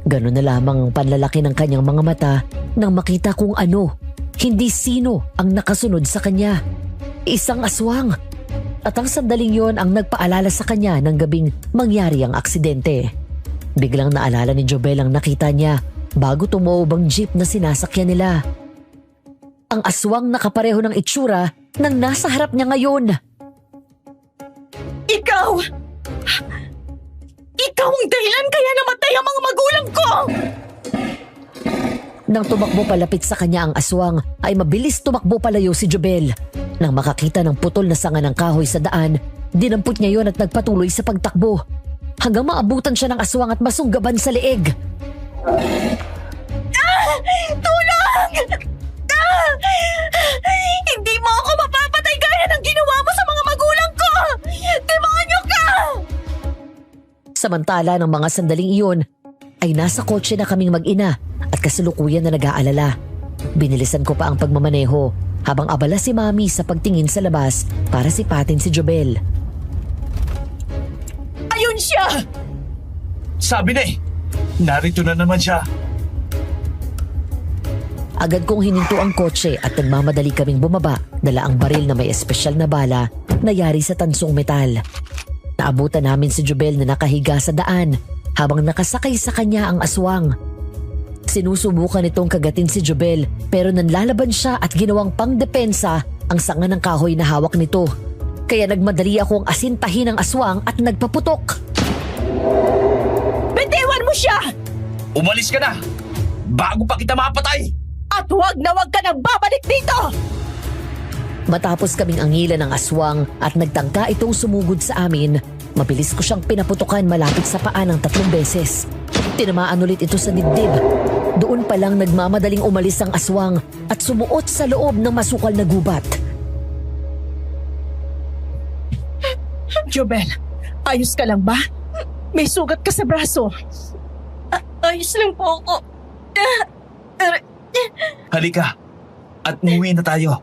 Ganun na lamang ang panlalaki ng kanyang mga mata nang makita kung ano, hindi sino ang nakasunod sa kanya. Isang aswang. At ang sandaling yon ang nagpaalala sa kanya ng gabing mangyari ang aksidente. Biglang naalala ni Jobel ang nakita niya bago tumaob ang jeep na sinasakyan nila. Ang aswang nakapareho ng itsura ng nasa harap niya ngayon. Ikaw! Ikaw ang dahilan kaya namatay ang mga magulang ko! Nang tumakbo palapit sa kanya ang aswang, ay mabilis tumakbo palayo si Jobel. Nang makakita ng putol na sanga ng kahoy sa daan, dinampot niya yon at nagpatuloy sa pagtakbo. Hanggang maabutan siya ng aswang at masunggaban sa leeg. Tulong! Hindi mo ako mapapatay gaya ng ginawa mo sa mga magulang ko! Demonyo ka! Samantala ng mga sandaling iyon, ay nasa kotse na kaming mag-ina at kasalukuyan na nag-aalala. Binilisan ko pa ang pagmamaneho habang abala si Mami sa pagtingin sa labas para sipatin si Jobel. Ayun siya! Sabi na narito na naman siya. Agad kong hininto ang kotse at nagmamadali kaming bumaba, dala ang baril na may espesyal na bala na yari sa tansong metal. Naabutan namin si Jobel na nakahiga sa daan habang nakasakay sa kanya ang aswang. Sinusubukan itong kagatin si Jobel pero nanlalaban siya at ginawang pangdepensa ang sanga ng kahoy na hawak nito. Kaya nagmadali akong asintahin ang aswang at nagpaputok. Bitiwan mo siya! Umalis ka na! Bago pa kita mapatay! At huwag na huwag ka nang babalik dito! Matapos kaming angilan ng aswang at nagtangka itong sumugod sa amin, mabilis ko siyang pinaputukan malapit sa paa ng 3 beses. Tinamaan ulit ito sa dibdib. Doon pa lang nagmamadaling umalis ang aswang at sumuot sa loob ng masukal na gubat. Jobel, ayos ka lang ba? May sugat ka sa braso. Ayos lang po ako. Halika at umuwi na tayo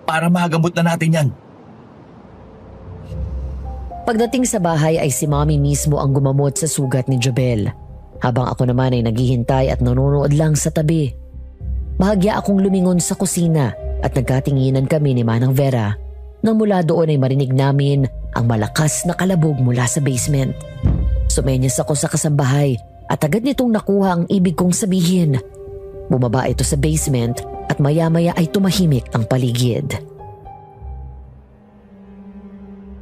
para magamot na natin yan. Pagdating sa bahay ay si Mommy mismo ang gumamot sa sugat ni Jobel, habang ako naman ay naghihintay at nanonood lang sa tabi. Bahagya akong lumingon sa kusina at nagkatinginan kami ni Manang Vera nang mula doon ay marinig namin ang malakas na kalabog mula sa basement. Sumenyas ako sa kasambahay at agad nitong nakuha ang ibig kong sabihin. Bumaba ito sa basement at maya-maya ay tumahimik ang paligid.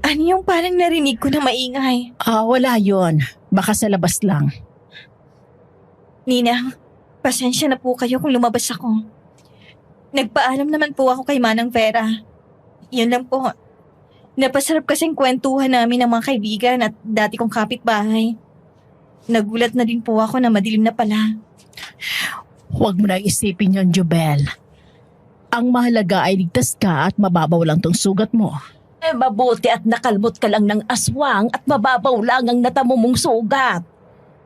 Ano yung parang narinig ko na maingay? Wala yon. Baka sa labas lang. Ninang, pasensya na po kayo kung lumabas ako. Nagpaalam naman po ako kay Manang Vera. Yun lang po. Napasarap kasing kwentuhan namin ng mga kaibigan at dati kong kapitbahay. Nagulat na din po ako na madilim na pala. Huwag mo na isipin yon, Jobel. Ang mahalaga ay ligtas ka at mababaw lang tong sugat mo. Mabuti at nakalmot ka lang ng aswang at mababaw lang ang natamo mong sugat.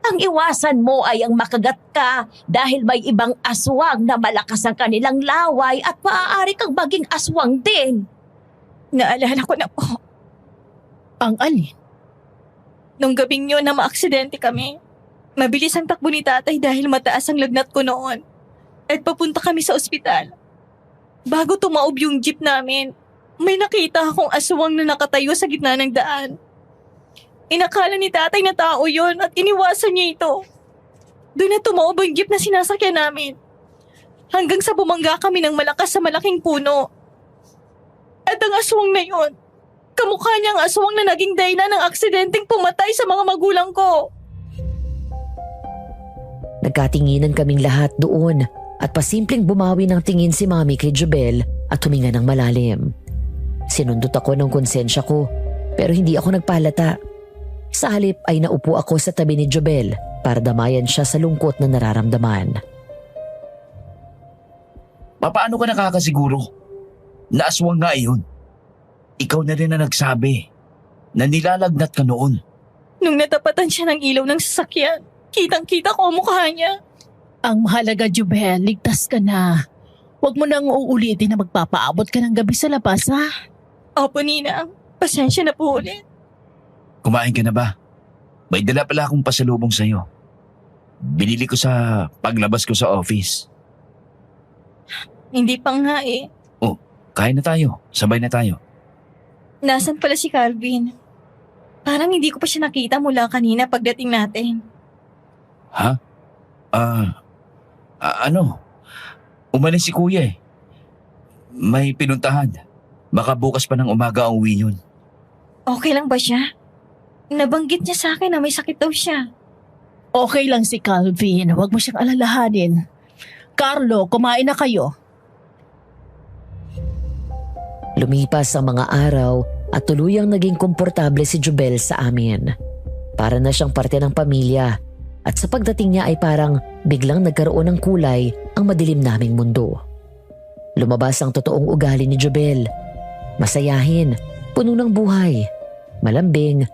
Ang iwasan mo ay ang makagat ka dahil may ibang aswang na malakas ang kanilang laway at maaari kang maging aswang din. Naalala ko na po, Ang alin? nung gabing yun na maaksidente kami. Mabilis ang takbo ni tatay dahil mataas ang lagnat ko noon. At papunta kami sa ospital. Bago tumaob yung jeep namin, may nakita akong aswang na nakatayo sa gitna ng daan. Inakala ni tatay na tao yon at iniwasan niya ito. Doon na tumaob ang jeep na sinasakyan namin. Hanggang sa bumangga kami ng malakas sa malaking puno. At ang aswang na yon, kamukha niya ang aswang na naging dahilan ng aksidenteng pumatay sa mga magulang ko. Nagkatinginan kaming lahat doon at pasimpleng bumawi ng tingin si Mami kay Jobel at huminga ng malalim. Sinundot ako ng konsensya ko pero hindi ako nagpalata. Sa halip ay naupo ako sa tabi ni Jobel para damayan siya sa lungkot na nararamdaman. Paano ka nakakasiguro na aswang nga iyon? Ikaw na rin na nagsabi na nilalagnat ka noon. Nung natapatan siya ng ilaw ng sasakyan, kitang-kita ko ang mukha niya. Ang mahalaga, Jubel, ligtas ka na. Huwag mo nang uulitin na magpapaabot ka ng gabi sa labas, ha? Opo, Ninang. Pasensya na po ulit. Kumain ka na ba? May dala pala akong pasalubong sa'yo. Binili ko sa paglabas ko sa office. Hindi pa nga eh. Oh, kain na tayo. Sabay na tayo. Nasaan pala si Calvin? Parang hindi ko pa siya nakita mula kanina pagdating natin. Ha? Ano? Umalis si kuya eh. May pinuntahan. Baka bukas pa ng umaga ang uwi yun. Okay lang ba siya? Nabanggit niya sa akin na may sakit daw siya. Okay lang si Calvin. Huwag mo siyang alalahanin. Carlo, kumain na kayo. Lumipas ang mga araw at tuluyang naging komportable si Jubel sa amin. Para na siyang parte ng pamilya at sa pagdating niya ay parang biglang nagkaroon ng kulay ang madilim naming mundo. Lumabas ang totoong ugali ni Jubel. Masayahin, puno ng buhay, malambing,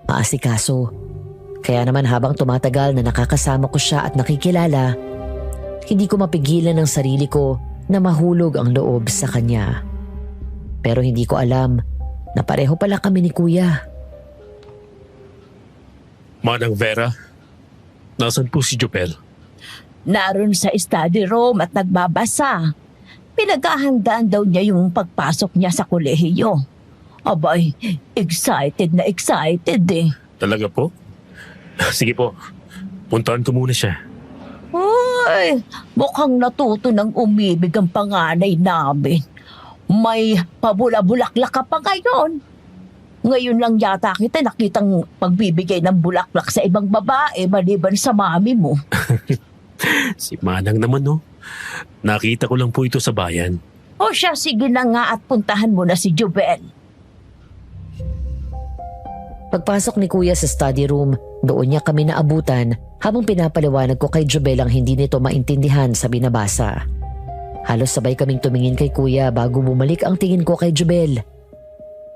maasikaso. Kaya naman habang tumatagal na nakakasama ko siya at nakikilala, hindi ko mapigilan ang sarili ko na mahulog ang loob sa kanya. Pero hindi ko alam na pareho pala kami ni Kuya. Manang Vera, nasan po si Jubel? Naroon sa study room at nagbabasa. Pinaghahandaan daw niya yung pagpasok niya sa kolehiyo. Abay, excited na excited eh. Talaga po? Sige po, puntahan ko muna siya. Uy, mukhang natuto ng umibig ang panganay namin. May pabula-bulaklak ka pa ngayon. Ngayon lang yata kita nakitang pagbibigay ng bulaklak sa ibang babae maliban sa mami mo. Si Manang naman no. Nakita ko lang po ito sa bayan. O siya, sige na nga at puntahan mo na si Jubel. Pagpasok ni Kuya sa study room, doon niya kami naabutan habang pinapaliwanag ko kay Jubel ang hindi nito maintindihan sa binabasa. Halos sabay kaming tumingin kay Kuya bago bumalik ang tingin ko kay Jubel.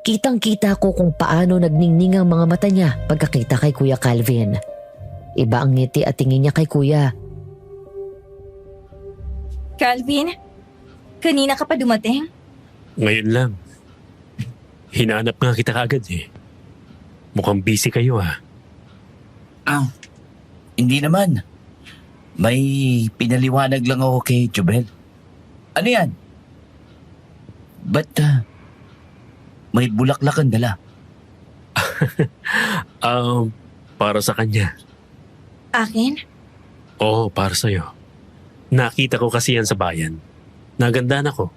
Kitang-kita ko kung paano nagningning ang mga mata niya pagkakita kay Kuya Calvin. Iba ang ngiti at tingin niya kay Kuya. Calvin, kanina ka pa dumating? Ngayon lang. Hinahanap nga kita kagad eh. Mukhang busy kayo ha. Hindi naman. May pinaliwanag lang ako kay Jubel. Ano yan? Ba't may bulaklak ang dala? Para sa kanya. Akin? Oo, para sa'yo. Nakita ko kasi yan sa bayan. Nagandaan ako.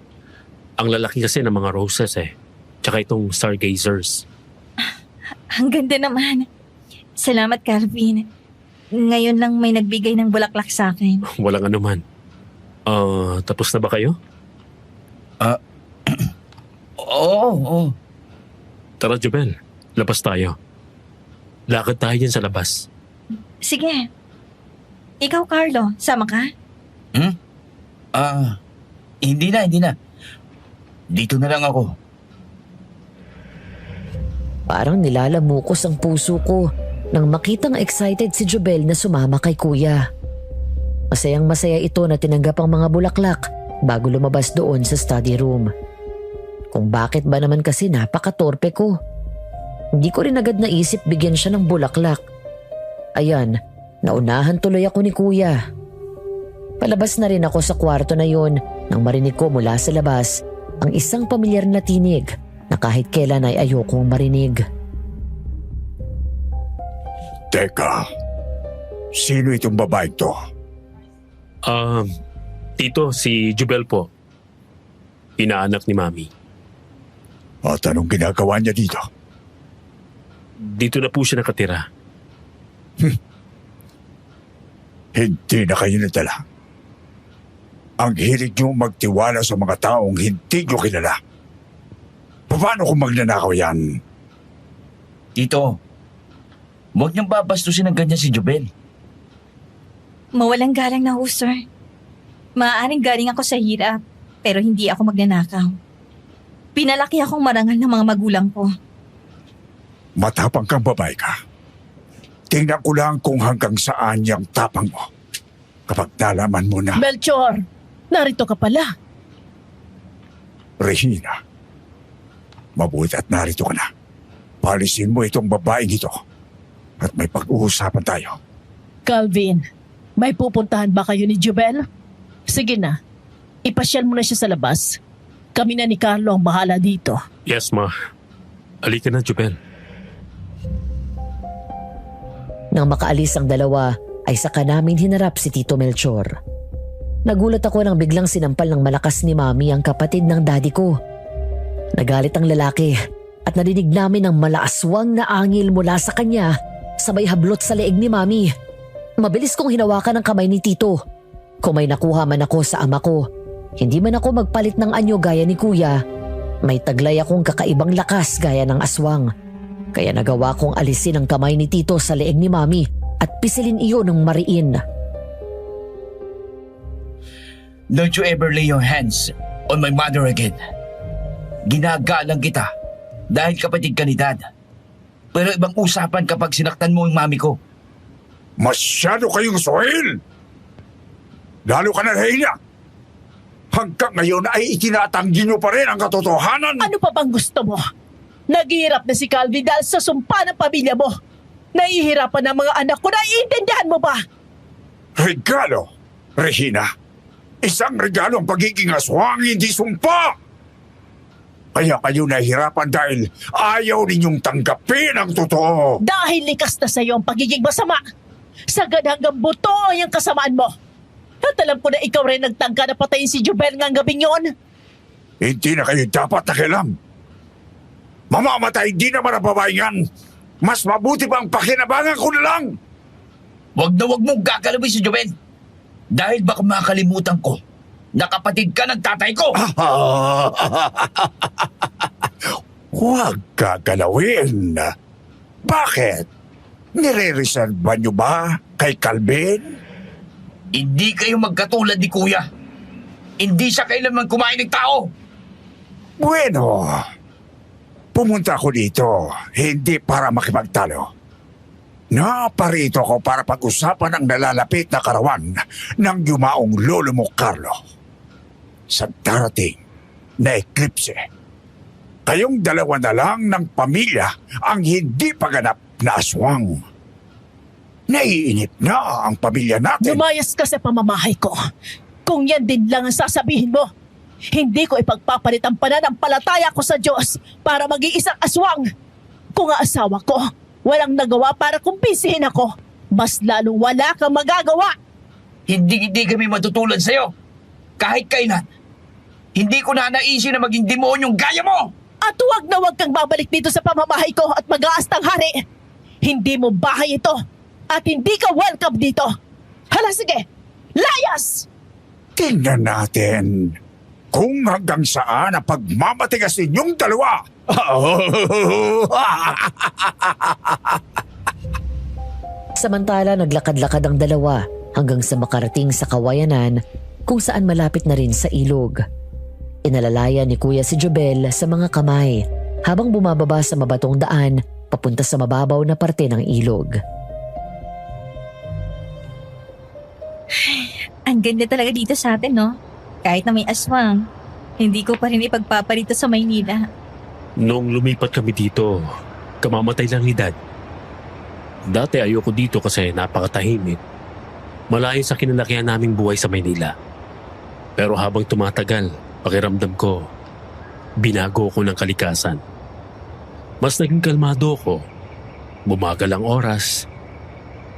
Ang lalaki kasi ng mga roses eh. Tsaka itong stargazers. Ang ganda naman. Salamat, Calvin. Ngayon lang may nagbigay ng bulaklak sa akin. Walang anuman. Tapos na ba kayo? Oo. Tara, Jubel. Labas tayo. Lakad tayo dyan sa labas. Sige. Ikaw, Carlo, sama ka? Hindi na. Dito na lang ako. Parang nilalamukos ang puso ko nang makitang excited si Jubel na sumama kay Kuya. Masayang masaya ito na tinanggap ang mga bulaklak bago lumabas doon sa study room. Kung bakit ba naman kasi napakatorpe ko. Hindi ko rin agad naisip bigyan siya ng bulaklak. Ayan, naunahan tuloy ako ni Kuya. Palabas na rin ako sa kwarto na yun nang marinig ko mula sa labas ang isang pamilyar na tinig na kahit kailan ay ayokong marinig. Teka, sino itong babaeng to? Tito, si Jubel po. Inaanak ni Mami. At anong ginagawa niya dito? Dito na po siya nakatira. Hindi na kayo nadala. Ang hilig niyo magtiwala sa mga taong hindi niyo kilala. Paano kung magnanakaw yan? Tito, huwag niyang babastusin ng ganyan si Jubel. Mawalang galang na ho, sir. Maaaring galing ako sa hirap, pero hindi ako magnanakaw. Pinalaki akong marangal ng mga magulang ko. Matapang kang babae ka. Tingnan ko lang kung hanggang saan yung tapang mo. Kapag nalaman mo na, Melchor, narito ka pala. Regina, mabuti at narito ka na. Palisin mo itong babaeng ito at may pag-uusapan tayo. Calvin, may pupuntahan ba kayo ni Jubel? Sige na, ipasyal mo na siya sa labas. Kami na ni Carlo ang bahala dito. Yes, ma. Halika na, Jubel. Nang makaalis ang dalawa, ay saka namin hinarap si Tito Melchor. Nagulat ako nang biglang sinampal ng malakas ni Mami ang kapatid ng daddy ko. Nagalit ang lalaki at narinig namin ang malaaswang na angil mula sa kanya sabay hablot sa leeg ni Mami. Mabilis kong hinawakan ang kamay ni Tito. Kung may nakuha man ako sa ama ko, hindi man ako magpalit ng anyo gaya ni Kuya, may taglay akong kakaibang lakas gaya ng aswang. Kaya nagawa kong alisin ang kamay ni Tito sa leeg ni Mami at pisilin iyon ng mariin. Don't you ever lay your hands on my mother again. Ginagalang kita dahil kapatid ka ni Dad. Pero ibang usapan kapag sinaktan mo yung mami ko. Masyado kayong suhil! Lalo ka na Regina! Hanggang ngayon ay itinatanggi niyo pa rin ang katotohanan! Ano pa bang gusto mo? Naghihirap na si Calvin dahil sa sumpa ng pamilya mo. Nahihirapan ang mga anak ko, naiintindihan mo ba? Regalo, Regina. Isang regalo ang pagiging aswang, hindi sumpa. Kaya kayo nahihirapan dahil ayaw ninyong tanggapin ang totoo. Dahil likas na sa iyo ang pagiging masama. Sagad hanggang buto ang kasamaan mo. At alam ko na ikaw rin nagtangka na patayin si Jubel ng gabing yon. Hindi na kayo dapat nakialam. Mamamatay di naman ang babaeng yan. Mas mabuti pa ang pakinabangan ko na lang. Wag na wag mong gagalawin si Joven. Dahil baka makalimutan ko na kapatid ka ng tatay ko. Huwag gagalawin. Bakit? Nire-reserva niyo ba kay Calvin? Hindi kayo magkatulad ni Kuya. Hindi siya kailanman kumain ng tao. Bueno, pumunta ako dito hindi para makipagtalo. Naparito ako para pag-usapan ang nalalapit na karawan ng yumaong lolo mo, Carlo. Sa darating na eklipse, kayong dalawa na lang ng pamilya ang hindi paganap na aswang. Naiinip na ang pamilya natin. Lumayas ka sa pamamahay ko. Kung yan din lang ang sasabihin mo, hindi ko ipagpapalit ang pananampalataya ko sa Diyos para maging isang aswang. Kung ang asawa ko walang nagawa para kumbinsihin ako, mas lalong wala kang magagawa. Hindi kami matutulad sa'yo. Kahit kailan. Hindi ko na naisip na maging demonyong gaya mo. At huwag na huwag kang babalik dito sa pamamahay ko at mag-aastang hari. Hindi mo bahay ito at hindi ka welcome dito. Hala sige, layas! Tingnan natin kung hanggang saan ang pagmamatigas ninyong dalawa. Samantala naglakad-lakad ang dalawa hanggang sa makarating sa kawayanan kung saan malapit na rin sa ilog. Inalalaya ni Kuya si Jubel sa mga kamay habang bumababa sa mabatong daan papunta sa mababaw na parte ng ilog. Ang ganda talaga dito sa atin, no? Kahit na may aswang, hindi ko pa rin ipagpaparito sa Maynila. Nung lumipat kami dito, kamamatay lang ni Dad. Dati ayoko dito kasi napakatahimik. Malayo sa kinalakihan naming buhay sa Maynila. Pero habang tumatagal, pakiramdam ko, binago ko ng kalikasan. Mas naging kalmado ko. Bumagal ang oras.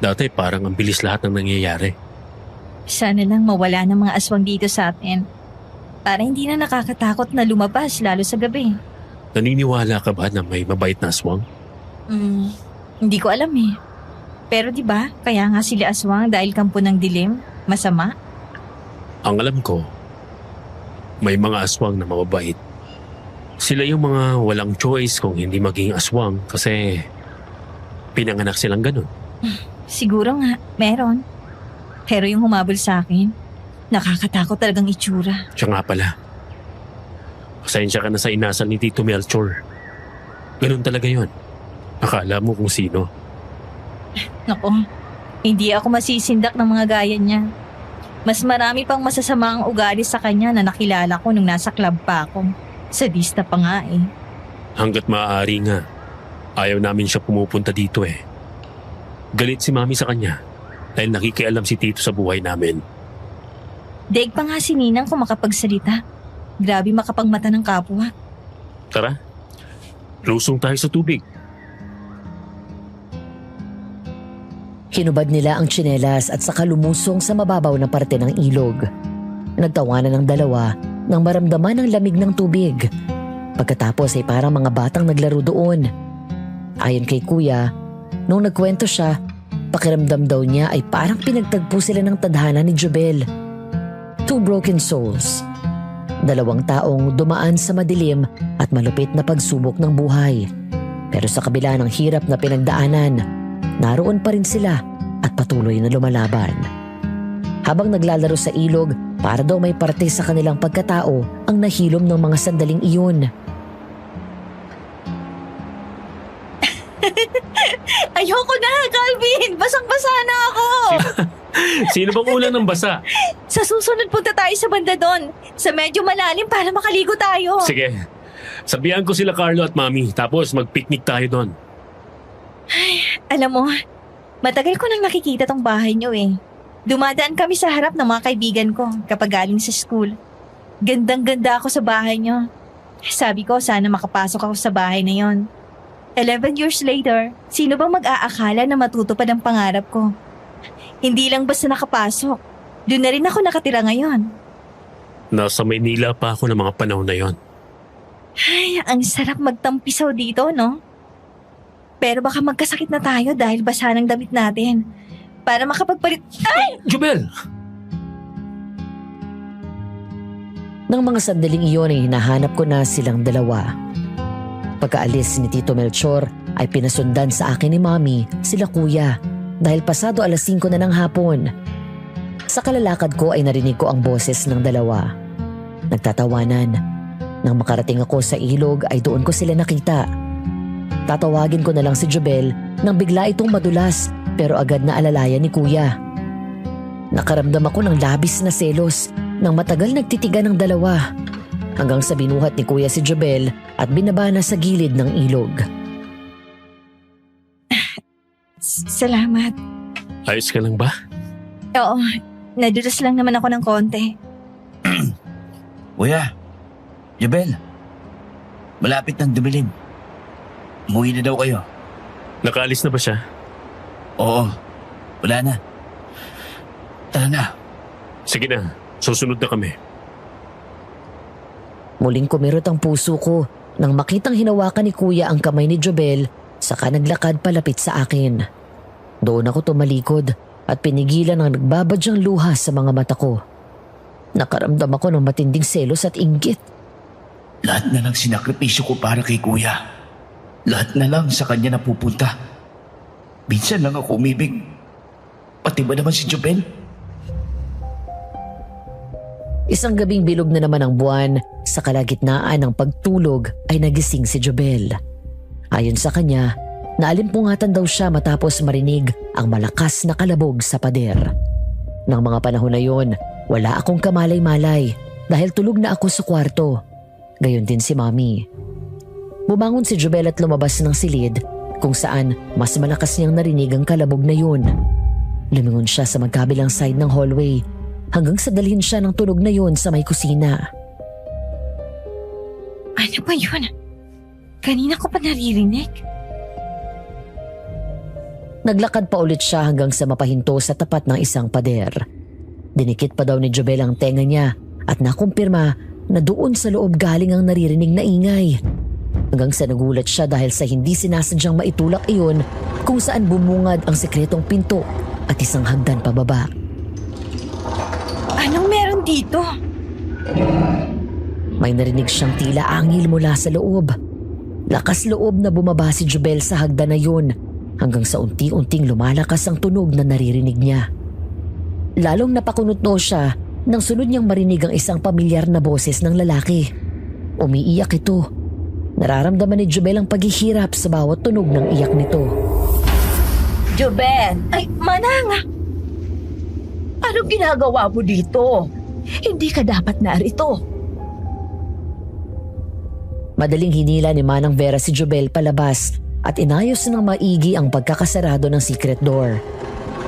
Dati parang ang bilis lahat ng nangyayari. Sana lang mawala ng mga aswang dito sa atin. Para hindi na nakakatakot na lumabas lalo sa gabi. Naniniwala ka ba na may mabait na aswang? Hindi ko alam eh. Pero di ba kaya nga sila aswang dahil kampo ng dilim, masama? Ang alam ko, may mga aswang na mababait. Sila yung mga walang choice kung hindi maging aswang kasi pinanganak silang ganun. Siguro nga, meron. Pero yung humabol sa akin, nakakatakot talagang itsura. Siya nga pala. Pasensya ka na sa inasal ni Tito Melchor. Ganun talaga yon. Akala mo kung sino. Naku, hindi ako masisindak ng mga gaya niya. Mas marami pang masasama ang ugali sa kanya na nakilala ko nung nasa club pa ako. Sadista pa nga eh. Hanggat maaari nga, ayaw namin siya pumupunta dito eh. Galit si Mami sa kanya dahil nakikialam si Tito sa buhay namin. Daig pa nga si Ninang kung makapagsalita. Grabe makapagmata ng kapwa. Tara, lusong tayo sa tubig. Hinubad nila ang tsinelas at saka lumusong sa mababaw na parte ng ilog. Nagtawanan ng dalawa nang maramdaman ang lamig ng tubig. Pagkatapos ay parang mga batang naglaro doon. Ayon kay Kuya, nung nagkwento siya, pakiramdam daw niya ay parang pinagtagpo sila ng tadhana ni Jobel. Two broken souls. Dalawang taong dumaan sa madilim at malupit na pagsubok ng buhay. Pero sa kabila ng hirap na pinagdaanan, naroon pa rin sila at patuloy na lumalaban. Habang naglalaro sa ilog, para daw may parte sa kanilang pagkatao ang nahilom ng mga sandaling iyon. Ayoko na, Calvin! Basang-basa na ako! Sino bang ulan ng basa? Sa susunod punta tayo sa banda doon. Sa medyo malalim para makaligo tayo. Sige, sabihan ko sila Carlo at Mami tapos mag-picnic tayo doon. Alam mo, matagal ko nang nakikita tong bahay niyo eh. Dumadaan kami sa harap ng mga kaibigan ko kapag galing sa school. Gandang-ganda ako sa bahay niyo. Sabi ko sana makapasok ako sa bahay na yon. 11 years later, sino bang mag-aakala na matutupad ang pangarap ko? Hindi lang basta nakapasok. Doon na rin ako nakatira ngayon. Nasa Maynila pa ako ng mga panahon na yon. Ay, ang sarap magtampisaw dito, no? Pero baka magkasakit na tayo dahil basa ng damit natin. Para makapagpalit... Ay! Jobel! Nang mga sandaling iyon ay hinahanap ko na silang dalawa. Pagkaalis ni Tito Melchor ay pinasundan sa akin ni Mami sila Kuya dahil pasado 5:00 na ng hapon. Sa kalalakad ko ay narinig ko ang boses ng dalawa. Nagtatawanan. Nang makarating ako sa ilog ay doon ko sila nakita. Tatawagin ko na lang si Jobel nang bigla itong madulas pero agad na alalayan ni Kuya. Nakaramdam ako ng labis na selos nang matagal nagtitigan ng dalawa hanggang sa binuhat ni Kuya si Jobel at binaba na sa gilid ng ilog. Salamat. Ayos ka lang ba? Oo, nadulas lang naman ako ng konti. Kuya, Jobel, malapit nang dumilim. Umuwi na daw kayo. Nakaalis na ba siya? Oo, wala na. Tara na. Sige na, susunod na kami. Muling kumirot ang puso ko nang makitang hinawakan ni Kuya ang kamay ni Jobel saka naglakad palapit sa akin. Doon ako tumalikod at pinigilan ang nagbabadyang luha sa mga mata ko. Nakaramdam ako ng matinding selos at inggit. Lahat na lang sinakripisyo ko para kay Kuya. Lahat na lang sa kanya napupunta. Minsan lang ako umibig. Pati ba naman si Jobel? Isang gabing bilog na naman ang buwan, sa kalagitnaan ng pagtulog ay nagising si Jobel. Ayon sa kanya, naalimpungatan daw siya matapos marinig ang malakas na kalabog sa pader. Nang mga panahon na yon, wala akong kamalay-malay dahil tulog na ako sa kwarto. Gayon din si Mami. Bumangon si Jobel at lumabas ng silid kung saan mas malakas niyang narinig ang kalabog na yun. Lumingon siya sa magkabilang side ng hallway hanggang sa dalhin siya ng tunog na yun sa may kusina. Ano ba yun? Kanina ko pa naririnig. Naglakad pa ulit siya hanggang sa mapahinto sa tapat ng isang pader. Dinikit pa daw ni Jobel ang tenga niya at nakumpirma na doon sa loob galing ang naririnig na ingay. Hanggang sa nagulat siya dahil sa hindi sinasadyang maitulak iyon kung saan bumungad ang sekretong pinto at isang hagdan pababa. Anong meron dito? May narinig siyang tila angil mula sa loob. Lakas loob na bumaba si Jobel sa hagdan na yun hanggang sa unti-unting lumalakas ang tunog na naririnig niya. Lalong napakunotno siya nang sunod niyang marinig ang isang pamilyar na boses ng lalaki. Umiiyak ito. Nararamdaman ni Jobel ang paghihirap sa bawat tunog ng iyak nito. Jobel, Ay, Manang! anong ginagawa mo dito? Hindi ka dapat narito. Madaling hinila ni Manang Vera si Jobel palabas at inayos ng maigi ang pagkakasarado ng secret door.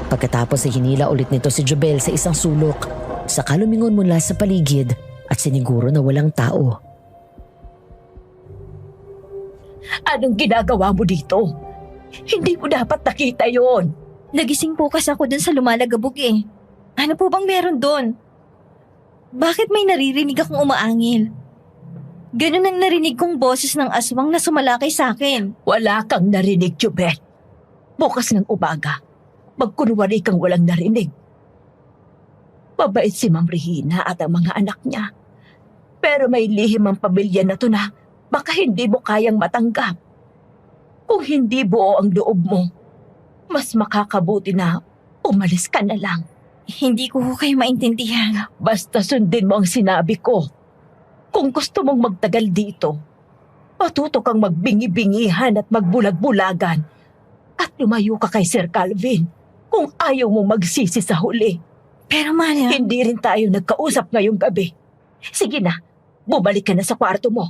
Pagkatapos ay hinila ulit nito si Jobel sa isang sulok, saka lumingon mula sa paligid at siniguro na walang tao. Anong ginagawa mo dito? Hindi mo dapat nakita yon. Nagising po kasi ako dun sa lumalagabog eh. Ano po bang meron dun? Bakit may naririnig akong umaangil? Ganun ang narinig kong boses ng aswang na sumalakay sa akin. Wala kang narinig, Jobel. Bukas ng umaga, magkunwari kang walang narinig. Mabait si Ma'am Regina at ang mga anak niya. Pero may lihim ang pamilya na to na baka hindi mo kayang matanggap. Kung hindi buo ang loob mo, mas makakabuti na umalis ka na lang. Hindi ko kayo maintindihan. Basta sundin mo ang sinabi ko. Kung gusto mong magtagal dito, matuto kang magbingi-bingihan at magbulag-bulagan at lumayo ka kay Sir Calvin kung ayaw mo magsisi sa huli. Pero Mana, Hindi rin tayo nagkausap ngayong gabi. Sige na, bumalik ka na sa kwarto mo.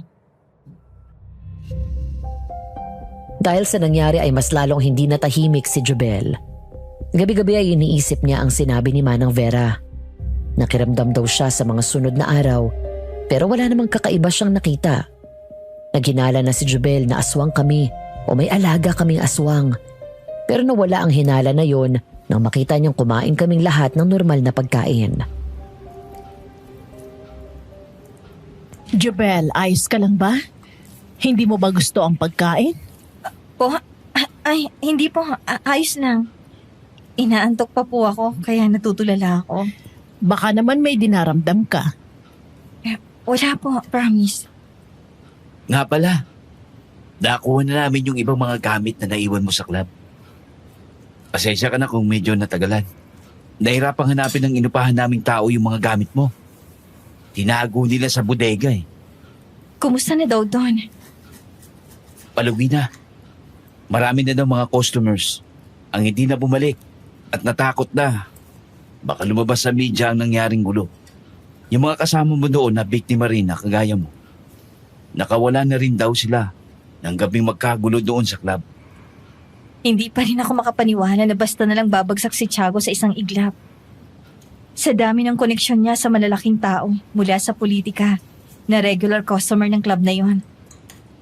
Dahil sa nangyari ay mas lalong hindi natahimik si Jobel. Gabi-gabi ay iniisip niya ang sinabi ni Manang Vera. Nakiramdam daw siya sa mga sunod na araw, pero wala namang kakaiba siyang nakita. Naghinala na si Jobel na aswang kami o may alaga kaming aswang. Pero nawala ang hinala na yon nang makita niyang kumain kaming lahat ng normal na pagkain. Jobel, ayos ka lang ba? Hindi mo ba gusto ang pagkain? po, ay, hindi po, ayos lang. Inaantok pa po ako, kaya natutulala ako. Baka naman may dinaramdam ka. Wala po, promise. Nga pala, nakuha na namin yung ibang mga gamit na naiwan mo sa club. Pasensya ka na kung medyo natagalan. Nahirapang hanapin ng inupahan naming tao yung mga gamit mo. Tinago nila sa bodega eh. Kumusta na daw doon? Paluwi na. Marami na daw mga customers ang hindi na bumalik at natakot na. Baka lumabas sa media ang nangyaring gulo. Yung mga kasama mo doon na biktima rin na kagaya mo. Nakawala na rin daw sila nang gabing magkagulo doon sa club. Hindi pa rin ako makapaniwala na basta na lang babagsak si Tiago sa isang iglap. Sa dami ng koneksyon niya sa malalaking tao mula sa politika na regular customer ng club na yon.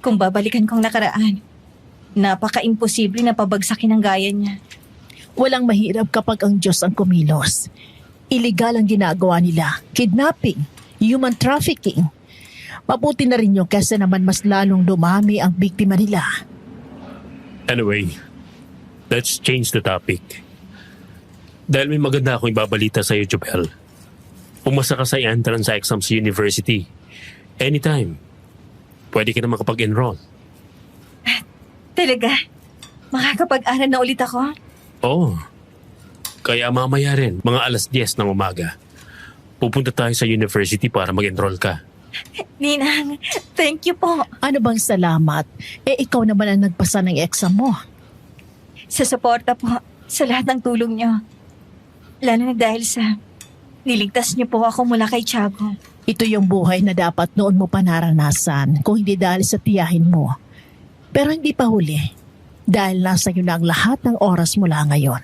Kung babalikan kong nakaraan, napaka-imposible na pabagsakin ang gaya niya. Walang mahirap kapag ang Diyos ang kumilos. Illegal ang ginagawa nila. Kidnapping, human trafficking. Mabuti na rin yun kasi naman mas lalong dumami ang biktima nila. Anyway, let's change the topic. Dahil may maganda akong ibabalita sa iyo, Jobel. Pumasa ka sa entrance exam sa university. Anytime. Pwede ka na makapag-enroll. Talaga? Makakapag-aral na ulit ako? Oo. Kaya mamaya rin, mga 10:00 ng umaga, pupunta tayo sa university para mag-enroll ka. Ninang, thank you po. Ano bang salamat? Ikaw naman ang nagpasa ng exam mo. Sa suporta po, sa lahat ng tulong niyo. Lalo na dahil sa niligtas niyo po ako mula kay Tiago. Ito yung buhay na dapat noon mo pa naranasan kung hindi dahil sa tiyahin mo. Pero hindi pa huli. Dahil nasa iyo na ang lahat ng oras mula ngayon.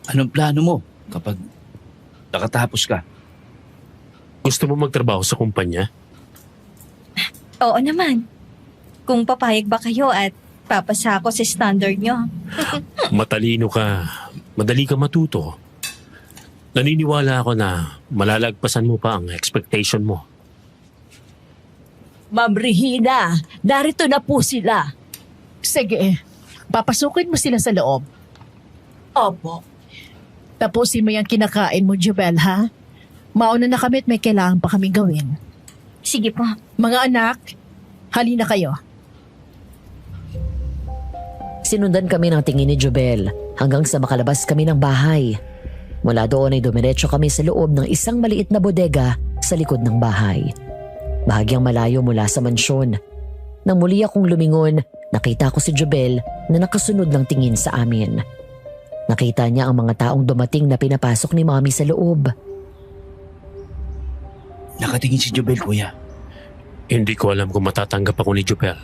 Anong plano mo kapag nakatapos ka? Gusto mo magtrabaho sa kumpanya? Oo naman. Kung papayag ba kayo at papasa ako sa standard niyo. Matalino ka. Madali ka matuto. Naniniwala ako na malalagpasan mo pa ang expectation mo. Ma'am Regina, narito na po sila. Sige, papasukin mo sila sa loob. Opo. Tapusin mo yung kinakain mo, Jobel, ha? Mauna na kami at may kailangan pa kami gawin. Sige po. Mga anak, halina kayo. Sinundan kami ng tingin ni Jobel hanggang sa makalabas kami ng bahay. Mula doon ay dumiretso kami sa loob ng isang maliit na bodega sa likod ng bahay. Bahagyang malayo mula sa mansyon. Nang muli akong lumingon, nakita ko si Jobel na nakasunod ng tingin sa amin. Nakita niya ang mga taong dumating na pinapasok ni Mommy sa loob. Nakatingin si Jobel, kuya. Hindi ko alam kung matatanggap ako ni Jubel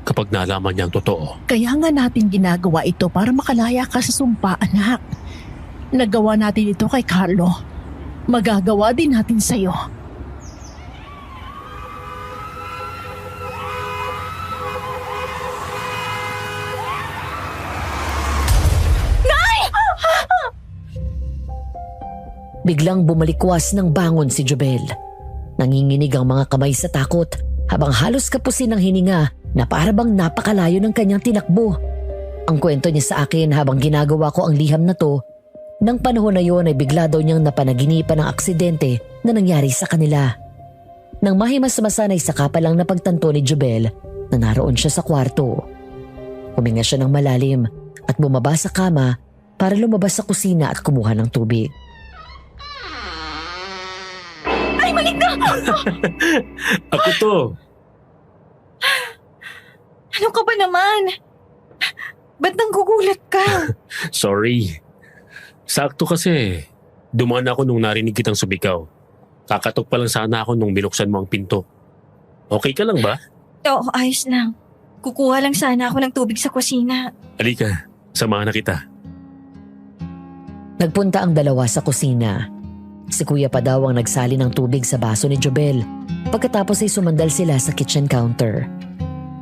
kapag nalaman niya ang totoo. Kaya nga natin ginagawa ito para makalaya ka sa sumpa, anak. Nagawa natin ito kay Carlo. Magagawa din natin sa'yo. Biglang bumalikwas ng bangon si Jobel. Nanginginig ang mga kamay sa takot habang halos kapusin ng hininga na para bang napakalayo ng kanyang tinakbo. Ang kwento niya sa akin habang ginagawa ko ang liham na to, nang panahon na yon ay bigla daw niyang napanaginipan ng aksidente na nangyari sa kanila. Nang mahimas-masan ay saka pa lang napagtanto ni Jobel na naroon siya sa kwarto. Huminga siya ng malalim at bumaba sa kama para lumabas sa kusina at kumuha ng tubig. Ay, maligno! Ako to! Ano ka ba naman? Ba't nang gugulat ka? Sorry. Sakto kasi. Dumaan ako nung narinig kitang sumigaw. Kakatok pa lang sana ako nung binuksan mo ang pinto. Okay ka lang ba? Oo, ayos lang. Kukuha lang sana ako ng tubig sa kusina. Halika, samahan na kita. Nagpunta ang dalawa sa kusina. Si Kuya pa daw ang nagsali ng tubig sa baso ni Jobel. Pagkatapos ay sumandal sila sa kitchen counter.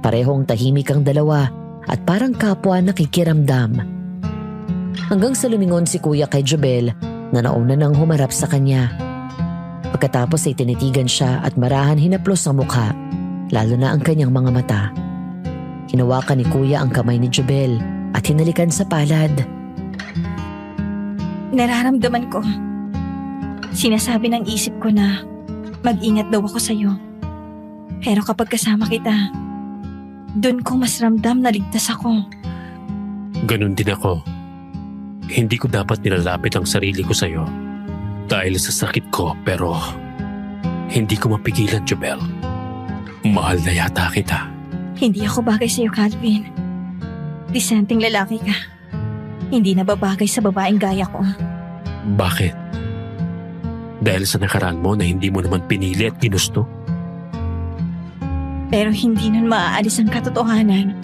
Parehong tahimik ang dalawa at parang kapwa nakikiramdam. Hanggang sa lumingon si Kuya kay Jobel na nauna nang humarap sa kanya. Pagkatapos ay tinitigan siya at marahan hinaplos ang mukha, lalo na ang kanyang mga mata. Hinawakan ni Kuya ang kamay ni Jobel at hinalikan sa palad. Nararamdaman ko. Sinasabi ng isip ko na mag-ingat daw ako sa'yo. Pero kapag kasama kita, dun ko mas ramdam na ligtas ako. Ganun din ako. Hindi ko dapat nilalapit ang sarili ko sa'yo dahil sa sakit ko, pero hindi ko mapigilan, Jobel. Mahal na yata kita. Hindi ako bagay sa'yo, Calvin. Disenteng lalaki ka. Hindi na babagay sa babaeng gaya ko. Bakit? Dahil sa nakaraan mo na hindi mo naman pinili at ginusto? Pero hindi nun maaalis ang katotohanan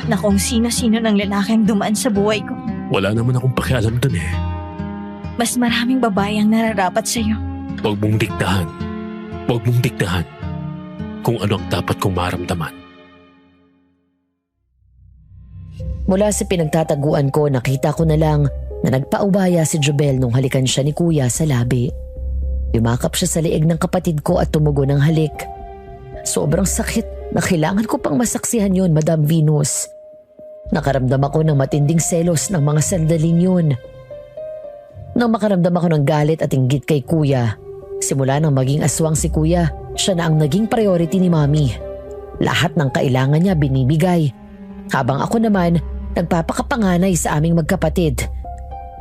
na kung sino-sino ng lalaki ang dumaan sa buhay ko. Wala naman akong pakialam dun eh. Mas maraming babae ang nararapat sa'yo. Huwag mong diktahan. Huwag mong diktahan kung ano ang dapat kong maramdaman. Mula sa pinagtataguan ko, nakita ko na lang na nagpaubaya si Jobel nung halikan siya ni Kuya sa labi. Yumakap siya sa liig ng kapatid ko at tumugo ng halik. Sobrang sakit na kailangan ko pang masaksihan yon, Madam Venus. Nakaramdam ako ng matinding selos ng mga sandaling yun. Nang makaramdam ako ng galit at inggit kay Kuya, simula nang maging aswang si Kuya, siya na ang naging priority ni Mommy. Lahat ng kailangan niya binibigay. Habang ako naman, nagpapakapanganay sa aming magkapatid.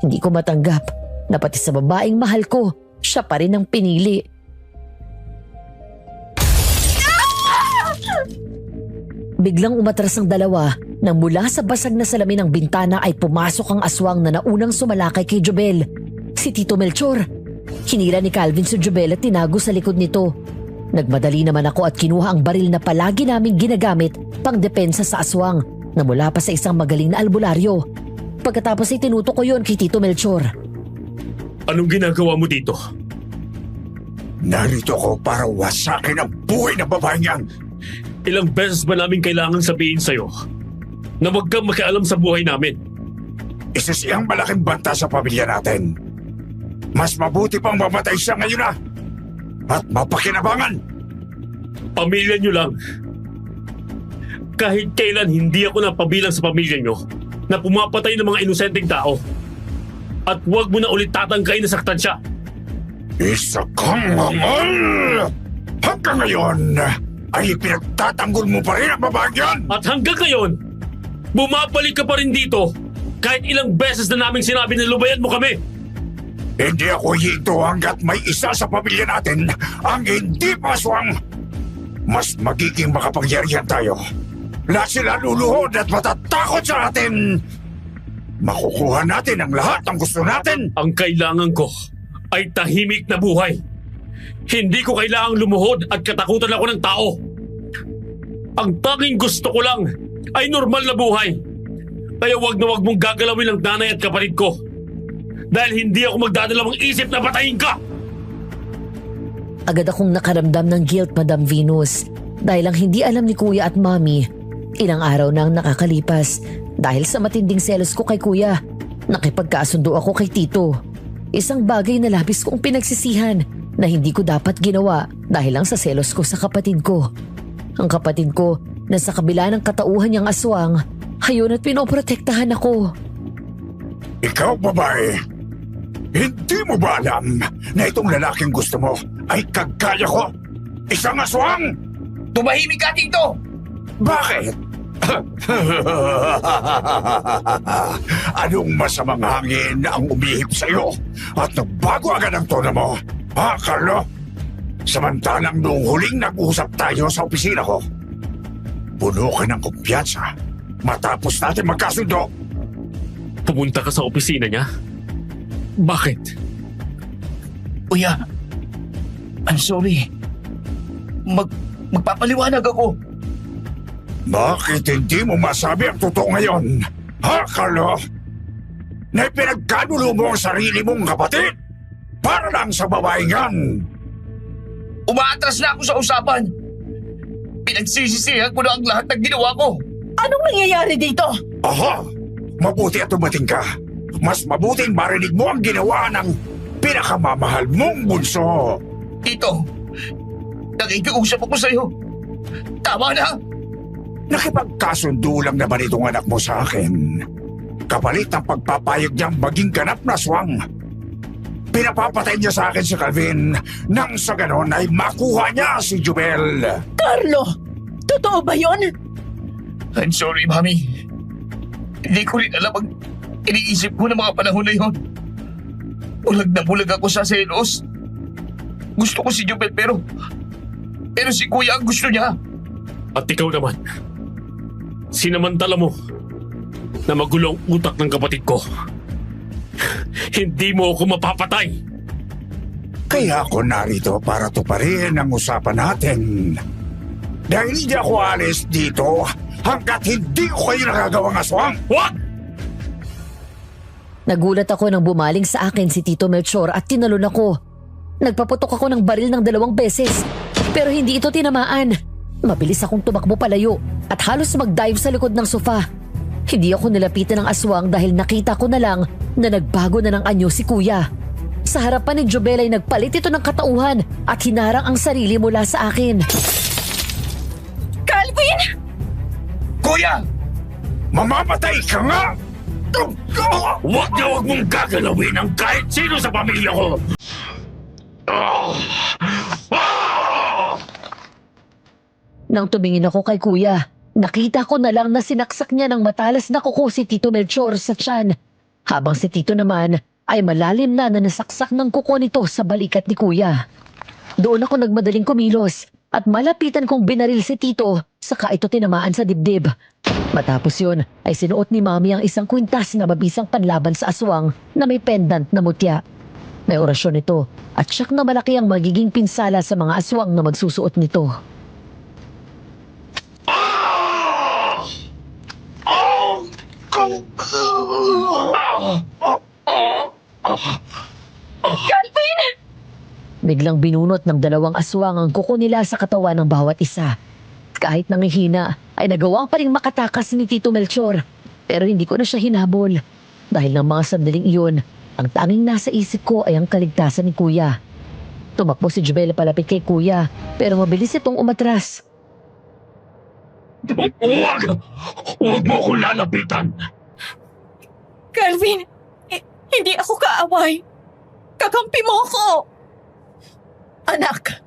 Hindi ko matanggap na pati sa babaeng mahal ko, siya pa rin ang pinili. Biglang umatras ang dalawa nang mula sa basag na salamin ng bintana ay pumasok ang aswang na naunang sumalakay kay Jobel. Si Tito Melchor. Hinila ni Calvin si Jobel at tinago sa likod nito. Nagmadali naman ako at kinuha ang baril na palagi naming ginagamit pang depensa sa aswang na mula pa sa isang magaling na albularyo. Pagkatapos ay tinuto ko yon kay Tito Melchor. Anong ginagawa mo dito? Narito ko para wasakin ang buhay ng babaeng yan. Ilang beses ba namin kailangan sabihin sa'yo na huwag kang makialam sa buhay namin? Isa siyang malaking banta sa pamilya natin. Mas mabuti pang mamatay siya ngayon na at mapakinabangan. Pamilya niyo lang. Kahit kailan hindi ako napabilang sa pamilya niyo na pumapatay ng mga inosenteng tao. At huwag mo na ulit tatangkain na saktan siya. Isa kang hangal! Hanggang ngayon ay pinagtatanggol mo pa rin ang babaeng yan! At hanggang ngayon, bumabalik ka pa rin dito kahit ilang beses na naming sinabi na lubayan mo kami. Hindi ako hito hanggat may isa sa pamilya natin ang hindi paswang. mas magiging makapangyarihan tayo. Lahat sila luluhod at matatakot sa atin. Makukuha natin ang lahat ng gusto natin. Ang kailangan ko ay tahimik na buhay. Hindi ko kailangang lumuhod at katakutan ako ng tao. Ang tanging gusto ko lang ay normal na buhay. Kaya wag na wag mong gagalawin ang nanay at kapatid ko. Dahil hindi ako magdadalawang isip na patayin ka! Agad akong nakaramdam ng guilt, Madam Venus, dahil ang hindi alam ni Kuya at Mami, ilang araw na ang nakakalipas dahil sa matinding selos ko kay Kuya. Nakipagkasundo ako kay Tito. Isang bagay na labis kong pinagsisihan na hindi ko dapat ginawa dahil lang sa selos ko sa kapatid ko. Ang kapatid ko na sa kabila ng katauhan niyang aswang, hayon at pinoprotektahan ako. Ikaw, babae, hindi mo ba alam na itong lalaking gusto mo ay kagaya ko? Isang aswang! Tumahimik ka, Tito! Bakit? Anong masamang hangin ang umihip sa'yo at nagbago agad ang tono mo? Ha, Carlo? Samantalang noong huling nag-usap tayo sa opisina ko, puno ka ng kumpiyansa matapos natin magkasundo. Pumunta ka sa opisina niya? Bakit? Kuya, I'm sorry. Magpapaliwanag ako. Bakit hindi mo masabi ang totoo ngayon? Ha, Carlo? Na pinagkanulo mo ang sarili mong kapatid para lang sa babaeng yan. Umaatras na ako sa usapan. Pinagsisisihan ko na ang lahat ng ginawa ko. Anong nangyayari dito? Aha! Mabuti at dumating ka. Mas mabuting marinig mo ang ginawa ng pinakamamahal mong bunso. Tito, nakikiusap ako sa'yo. Tama na! Nakipagkasundo lang naman itong anak mo sa akin. Kapalit ng pagpapayag niyang maging ganap na swang. Pinapapatay niya sa akin si Calvin nang sa ganon ay makuha niya si Jubel. Carlo, totoo ba yon? I'm sorry, Mami. Hindi ko rin alam ang iniisip ko ng mga panahon na yun. Bulag na bulag ako sa selos. Gusto ko si Jubel pero si Kuya ang gusto niya. At ikaw naman, sinamantala mo na magulo ang utak ng kapatid ko. Hindi mo ako mapapatay. Kaya ako narito para tuparin ang usapan natin. Dahil hindi ako alis dito hanggat hindi ko kayo nagagawang aswang. What? Nagulat ako nang bumaling sa akin si Tito Melchor at tinalon ako. Nagpaputok ako ng baril ng 2 beses, pero hindi ito tinamaan. Mabilis akong tumakbo palayo at halos mag-dive sa likod ng sofa. Hindi ako nilapitan ng aswang dahil nakita ko na lang na nagbago na ng anyo si Kuya. Sa harapan ni Jubel ay nagpalit ito ng katauhan at hinarang ang sarili mula sa akin. Calvin! Kuya! Mamamatay ka nga! Huwag na huwag mong gagalawin ang kahit sino sa pamilya ko! Nang tumingin ako kay Kuya, nakita ko na lang na sinaksak niya ng matalas na kuko si Tito Melchor sa tiyan. Habang si Tito naman ay malalim na nasaksak ng kuko nito sa balikat ni Kuya. Doon ako nagmadaling kumilos at malapitan kong binaril si Tito saka ito tinamaan sa dibdib. Matapos yun ay sinuot ni Mami ang isang kwintas na mabisang panlaban sa aswang na may pendant na mutya. May orasyon ito at siyak na malaki ang magiging pinsala sa mga aswang na magsusuot nito. Calvin! Biglang binunot ng 2 aswang ang kuko nila sa katawan ng bawat isa. Kahit nangihina, ay nagawang pa rin makatakas ni Tito Melchor. Pero hindi ko na siya hinabol. Dahil ng mga sandaling iyon, ang tanging nasa isip ko ay ang kaligtasan ni Kuya. Tumakbo si Jubel palapit kay Kuya, pero mabilis itong umatras. Huwag mo akong lalapitan! Calvin, hindi ako kaaway. Kakampi mo ako! Anak,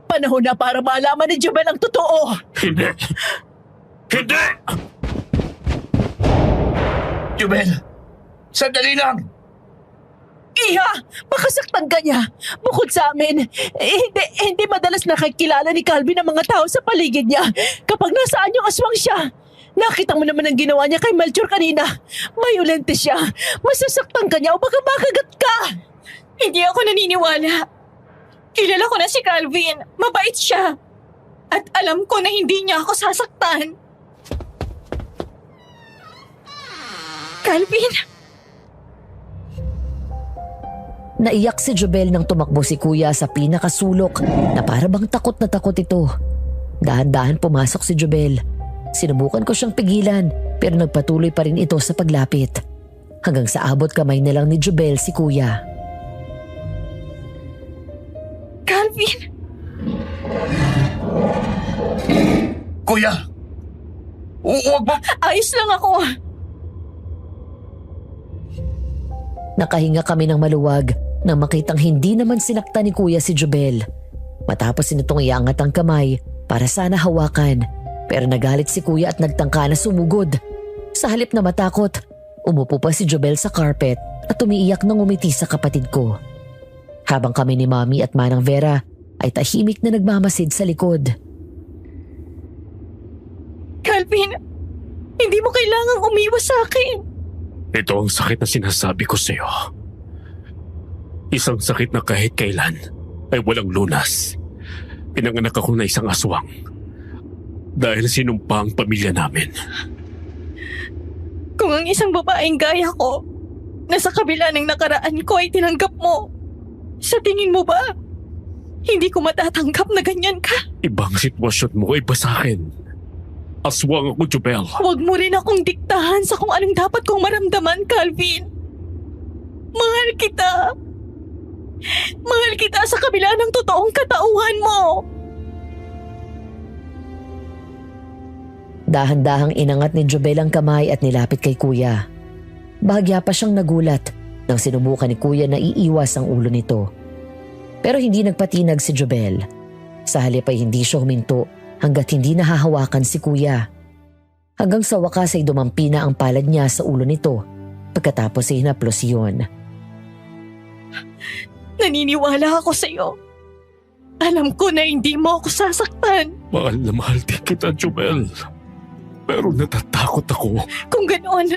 panahon na para malaman ni Jubel ang totoo. Hindi! Hindi! Jubel! Sandali lang! Iha, makasaktan ka niya. Bukod sa amin, hindi madalas nakikilala ni Calvin ang mga tao sa paligid niya. Kapag nasaan yung aswang siya, nakita mo naman ang ginawa niya kay Melchor kanina. Mayulente siya. Masasaktan ka niya o baka makagat ka. Hindi ako naniniwala. Kilala ko na si Calvin. Mabait siya. At alam ko na hindi niya ako sasaktan. Calvin! Naiyak si Jobel nang tumakbo si kuya sa pinakasulok na para bang takot na takot ito. Dahan-dahan pumasok si Jobel. Sinubukan ko siyang pigilan pero nagpatuloy pa rin ito sa paglapit. Hanggang sa abot kamay na lang ni Jobel si kuya. Calvin! Kuya! Huwag mo! Ayos lang ako. Nakahinga kami ng maluwag nang makitang hindi naman sinakta ni kuya si Jobel. Matapos nitong iangat ang kamay para sana hawakan, pero nagalit si kuya at nagtangka na sumugod. Sa halip na matakot, umupo pa si Jobel sa carpet at umiiyak nang umiti sa kapatid ko. Habang kami ni Mami at Manang Vera ay tahimik na nagmamasid sa likod. Calvin, hindi mo kailangang umiwas sa akin. Ito ang sakit na sinasabi ko sa'yo. Isang sakit na kahit kailan ay walang lunas. Pinanganak ako na isang aswang dahil sinumpa ang pamilya namin. Kung ang isang babaeng gaya ko, nasa kabila ng nakaraan ko ay tinanggap mo, sa tingin mo ba, hindi ko matatanggap na ganyan ka? Ibang sitwasyon mo, iba sa akin. Aswang ako, Jobel. Huwag mo rin akong diktahan sa kung anong dapat kong maramdaman, Calvin. Mahal kita. Mahal kita sa kabila ng totoong katauhan mo. Dahan-dahang inangat ni Jobel ang kamay at nilapit kay kuya. Bahagya pa siyang nagulat nang sinubukan ni kuya na iiwas ang ulo nito. Pero hindi nagpatinag si Jobel. Sa halip ay hindi siya huminto hanggat hindi nahahawakan si kuya. Hanggang sa wakas ay dumampi na ang palad niya sa ulo nito pagkatapos ay hinaplos iyon. Naniniwala ako sa iyo. Alam ko na hindi mo ako sasaktan. Mahal na mahal din kita, Jobel. Pero natatakot ako. Kung ganoon,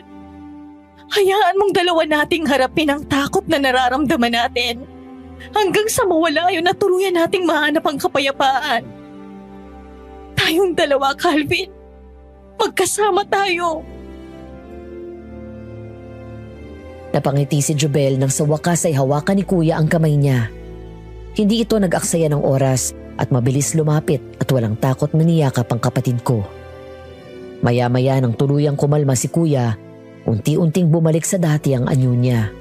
hayaan mong dalawa nating harapin ang takot na nararamdaman natin. Hanggang sa mawala yun at tuluyan nating mahanap ang kapayapaan. Tayong dalawa, Calvin. Magkasama tayo. Napangiti si Jobel nang sa wakas ay hawakan ni kuya ang kamay niya. Hindi ito nag-aksaya ng oras at mabilis lumapit at walang takot na niyakap ang kapatid ko. Maya-maya nang tuluyang kumalma si kuya, unti-unting bumalik sa dati ang anyo niya.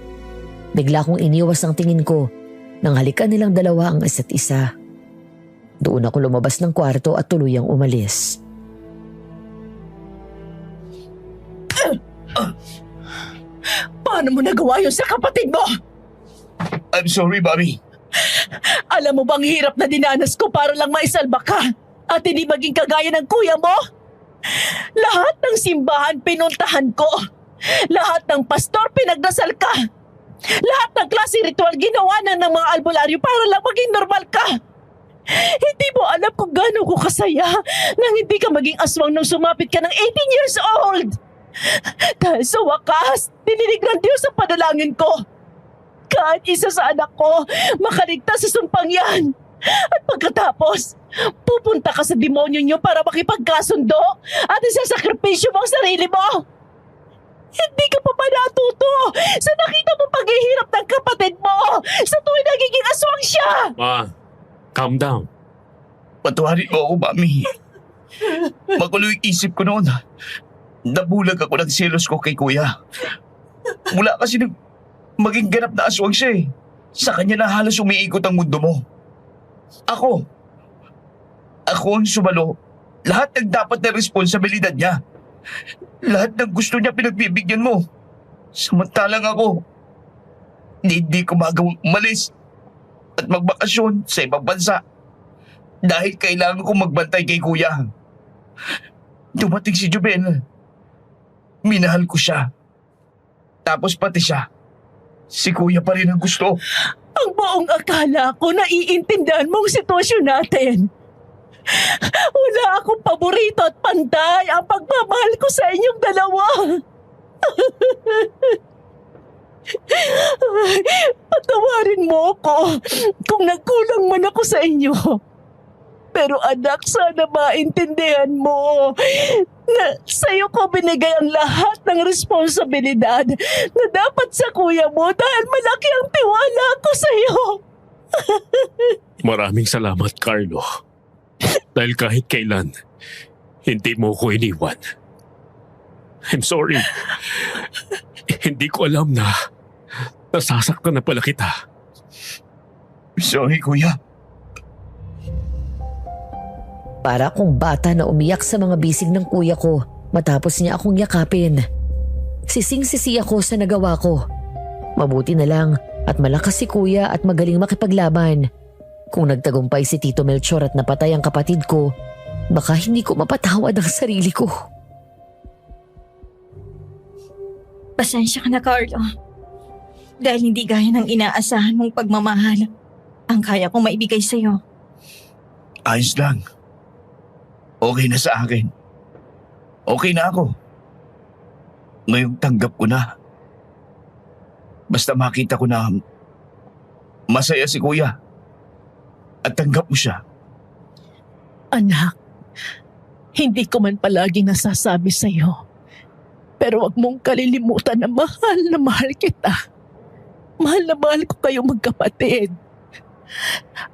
Bigla kong iniwas ang tingin ko nang halikan nilang dalawa ang isa't isa. Doon ako lumabas ng kwarto at tuluyang umalis. Paano mo nagawa yun sa kapatid mo? I'm sorry, Mami. Alam mo bang hirap na dinanas ko para lang maisalba ka at hindi maging kagaya ng kuya mo? Lahat ng simbahan pinuntahan ko. Lahat ng pastor pinagdasal ka. Lahat ng klase ritual ginawa na ng mga albularyo para lang maging normal ka. Hindi mo alam kung gaano ko kasaya nang hindi ka maging aswang nang sumapit ka ng 18 years old. Dahil sa wakas, dininig ng Diyos ang panalangin ko. Kahit isa sa anak ko, makaligtas sa sumpang yan. At pagkatapos, pupunta ka sa demonyo niyo para makipagkasundo at isasakripisyo mo ang sarili mo. Hindi ka pa ba natuto sa nakita mo paghihirap ng kapatid mo sa tuwing nagiging aswang siya? Ma, calm down. Patawarin mo ako, Mami. Magulo yung isip ko noon. Nabulag ako ng selos ko kay Kuya. Mula kasi nang maging ganap na aswang siya eh. Sa kanya na halos umiikot ang mundo mo. Ako ang sumalo. Lahat ng dapat na responsibilidad niya. Lahat ng gusto niya pinagbibigyan mo. Samantalang ako, hindi ko magawang umalis at magbakasyon sa ibang bansa dahil kailangan kong magbantay kay Kuya. Dumating si Jobel. Minahal ko siya. Tapos pati siya. Si kuya pa rin ang gusto. Ang buong akala ko naiintindihan mong sitwasyon natin. Wala akong paborito at pantay ang pagmamahal ko sa inyong dalawa. Patawarin mo ako kung nagkulang man ako sa inyo. Pero anak, sana maintindihan mo na sa'yo ko binigay ang lahat ng responsibilidad na dapat sa kuya mo dahil malaki ang tiwala ko sa'yo. Maraming salamat, Carlo. Dahil kahit kailan, hindi mo ko iniwan. I'm sorry. Hindi ko alam na nasasaktan na pala kita. Sorry, kuya. Para akong bata na umiyak sa mga bisig ng kuya ko matapos niya akong yakapin. Sising-sisi ako sa nagawa ko. Mabuti na lang at malakas si kuya at magaling makipaglaban. Kung nagtagumpay si Tito Melchor at napatay ang kapatid ko, baka hindi ko mapatawad ang sarili ko. Pasensya ka na, Carlo. Dahil hindi gaya ng inaasahan mong pagmamahal ang kaya kong maibigay sa'yo. Ayos lang. Okay na sa akin. Okay na ako. Ngayong tanggap ko na. Basta makita ko na masaya si kuya. At tanggap mo siya. Anak, hindi ko man palaging nasasabi sa'yo. Pero wag mong kalilimutan na mahal kita. Mahal na mahal ko kayo magkapatid.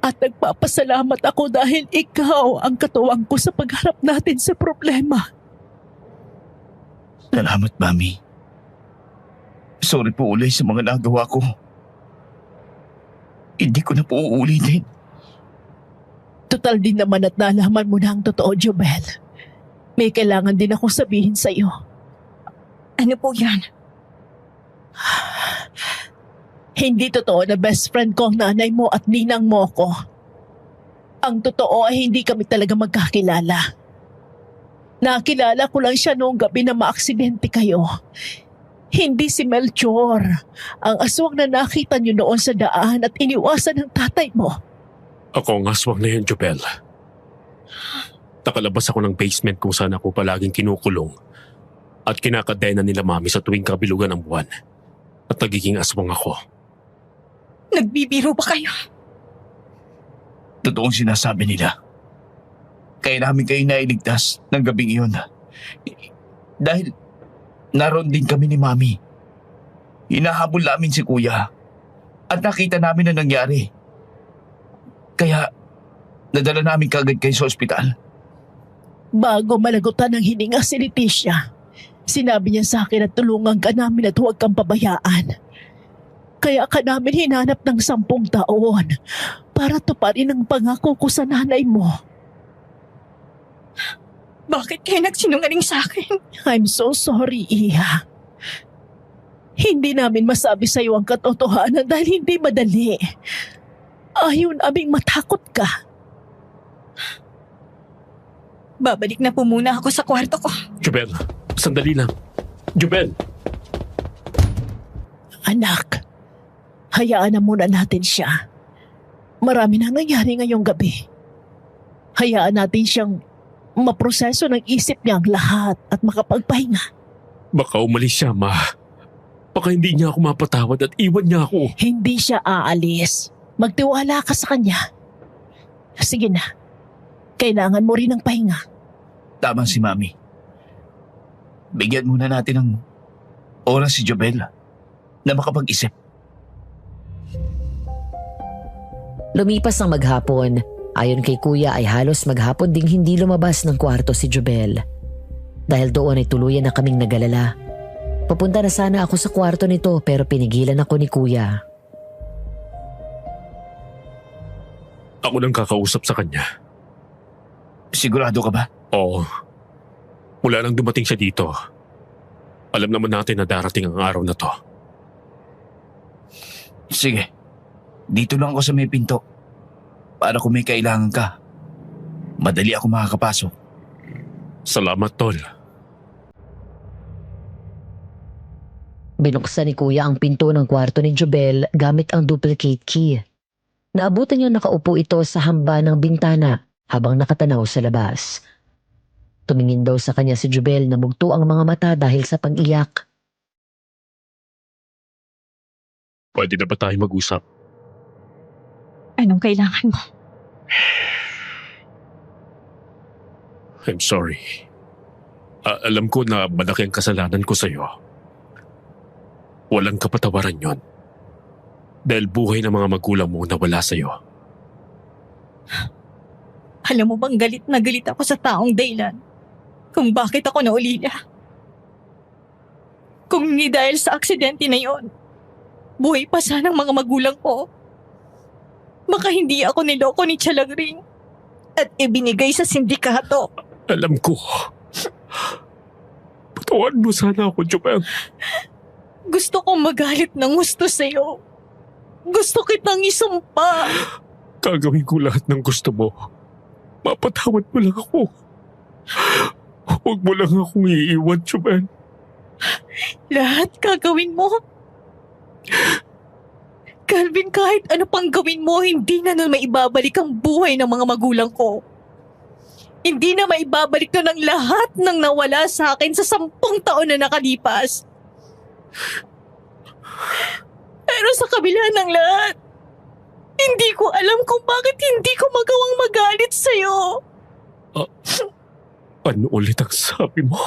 At nagpapasalamat ako dahil ikaw ang katuwang ko sa pagharap natin sa problema. Salamat, Mami. Sorry po ulit sa mga nagawa ko. Hindi ko na po uulitin. Total din naman at nalaman mo na ang totoo, Jobel. May kailangan din akong sabihin sa iyo. Ano po yan? Hindi totoo na best friend ko ang nanay mo at ninang mo ko. Ang totoo ay hindi kami talaga magkakilala. Nakilala ko lang siya noong gabi na maaksidente kayo. Hindi si Melchor, ang aswang na nakita niyo noon sa daan at iniwasan ng tatay mo. Ako ang aswang na yan, Jobel. Nakalabas ako ng basement kung saan ako palaging kinukulong at kinakadena nila mami sa tuwing kabilugan ng buwan. At nagiging aswang ako. Nagbibiro ba kayo? Totoong sinasabi nila. Kaya namin kayo nailigtas ng gabing iyon. Dahil naroon din kami ni Mami. Hinahabol namin si Kuya at nakita namin na nangyari. Kaya nadala namin kaagad kayo sa ospital. Bago malagutan ng hininga si Leticia, sinabi niya sa akin at tulungan ka namin at huwag kang pabayaan. Kaya ka namin hinanap ng 10 taon para tuparin ang pangako ko sa nanay mo. Bakit kayo nagsinungaling sa akin? I'm so sorry, Iha. Hindi namin masabi sa iyo ang katotohanan dahil hindi madali. Ayaw naming matakot ka. Babalik na po muna ako sa kwarto ko. Jobel, sandali lang. Jobel! Anak, hayaan na muna natin siya. Marami na nangyari ngayong gabi. Hayaan natin siyang maproseso ng isip niya ang lahat at makapagpahinga. Baka umalis siya, Ma. Baka hindi niya ako mapatawad at iwan niya ako. Hindi siya aalis. Magtiwala ka sa kanya. Sige na. Kailangan mo rin ng pahinga. Tama si Mami. Bigyan muna natin ng oras si Jobel na makapag-isip. Lumipas ang maghapon. Ayon kay kuya ay halos maghapon ding hindi lumabas ng kwarto si Jobel. Dahil doon ay tuluyan na kaming nagalala. Papunta na sana ako sa kwarto nito pero pinigilan ako ni kuya. Ako nang kakausap sa kanya. Sigurado ka ba? Oo. Mula nang dumating siya dito, alam naman natin na darating ang araw na to. Sige. Dito lang ako sa may pinto. Para kung may kailangan ka, madali ako makakapasok. Salamat, Tol. Binuksan ni Kuya ang pinto ng kwarto ni Jobel gamit ang duplicate key. Naabutan niyang nakaupo ito sa hamba ng bintana habang nakatanaw sa labas. Tumingin daw sa kanya si Jobel na mugto ang mga mata dahil sa pag-iyak. Pwede na ba tayo mag-usap? Anong kailangan mo? I'm sorry. Alam ko na malaki ang kasalanan ko sa'yo. Walang kapatawaran yon. Dahil buhay ng mga magulang mo nawala sa'yo. Alam mo bang galit na galit ako sa taong dahilan kung bakit ako naulila? Kung hindi dahil sa aksidente na yon, buhay pa sanang mga magulang ko. Baka hindi ako niloko ni Chalagring at ibinigay sa sindikato. Alam ko. Patawan mo sana ako, Jobel. Gusto kong magalit ng gusto sa'yo. Gusto kitang isumpa. Gagawin ko lahat ng gusto mo. Mapatawad mo lang ako. Huwag mo lang akong iiwan, Jobel. Lahat gagawin mo? Calvin, kahit ano pang gawin mo, hindi na maibabalik ang buhay ng mga magulang ko. Hindi na maibabalik na ng lahat ng nawala sa akin sa 10 taon na nakalipas. Pero sa kabila ng lahat, hindi ko alam kung bakit hindi ko magawang magalit sa'yo. Ano ulit ang sabi mo?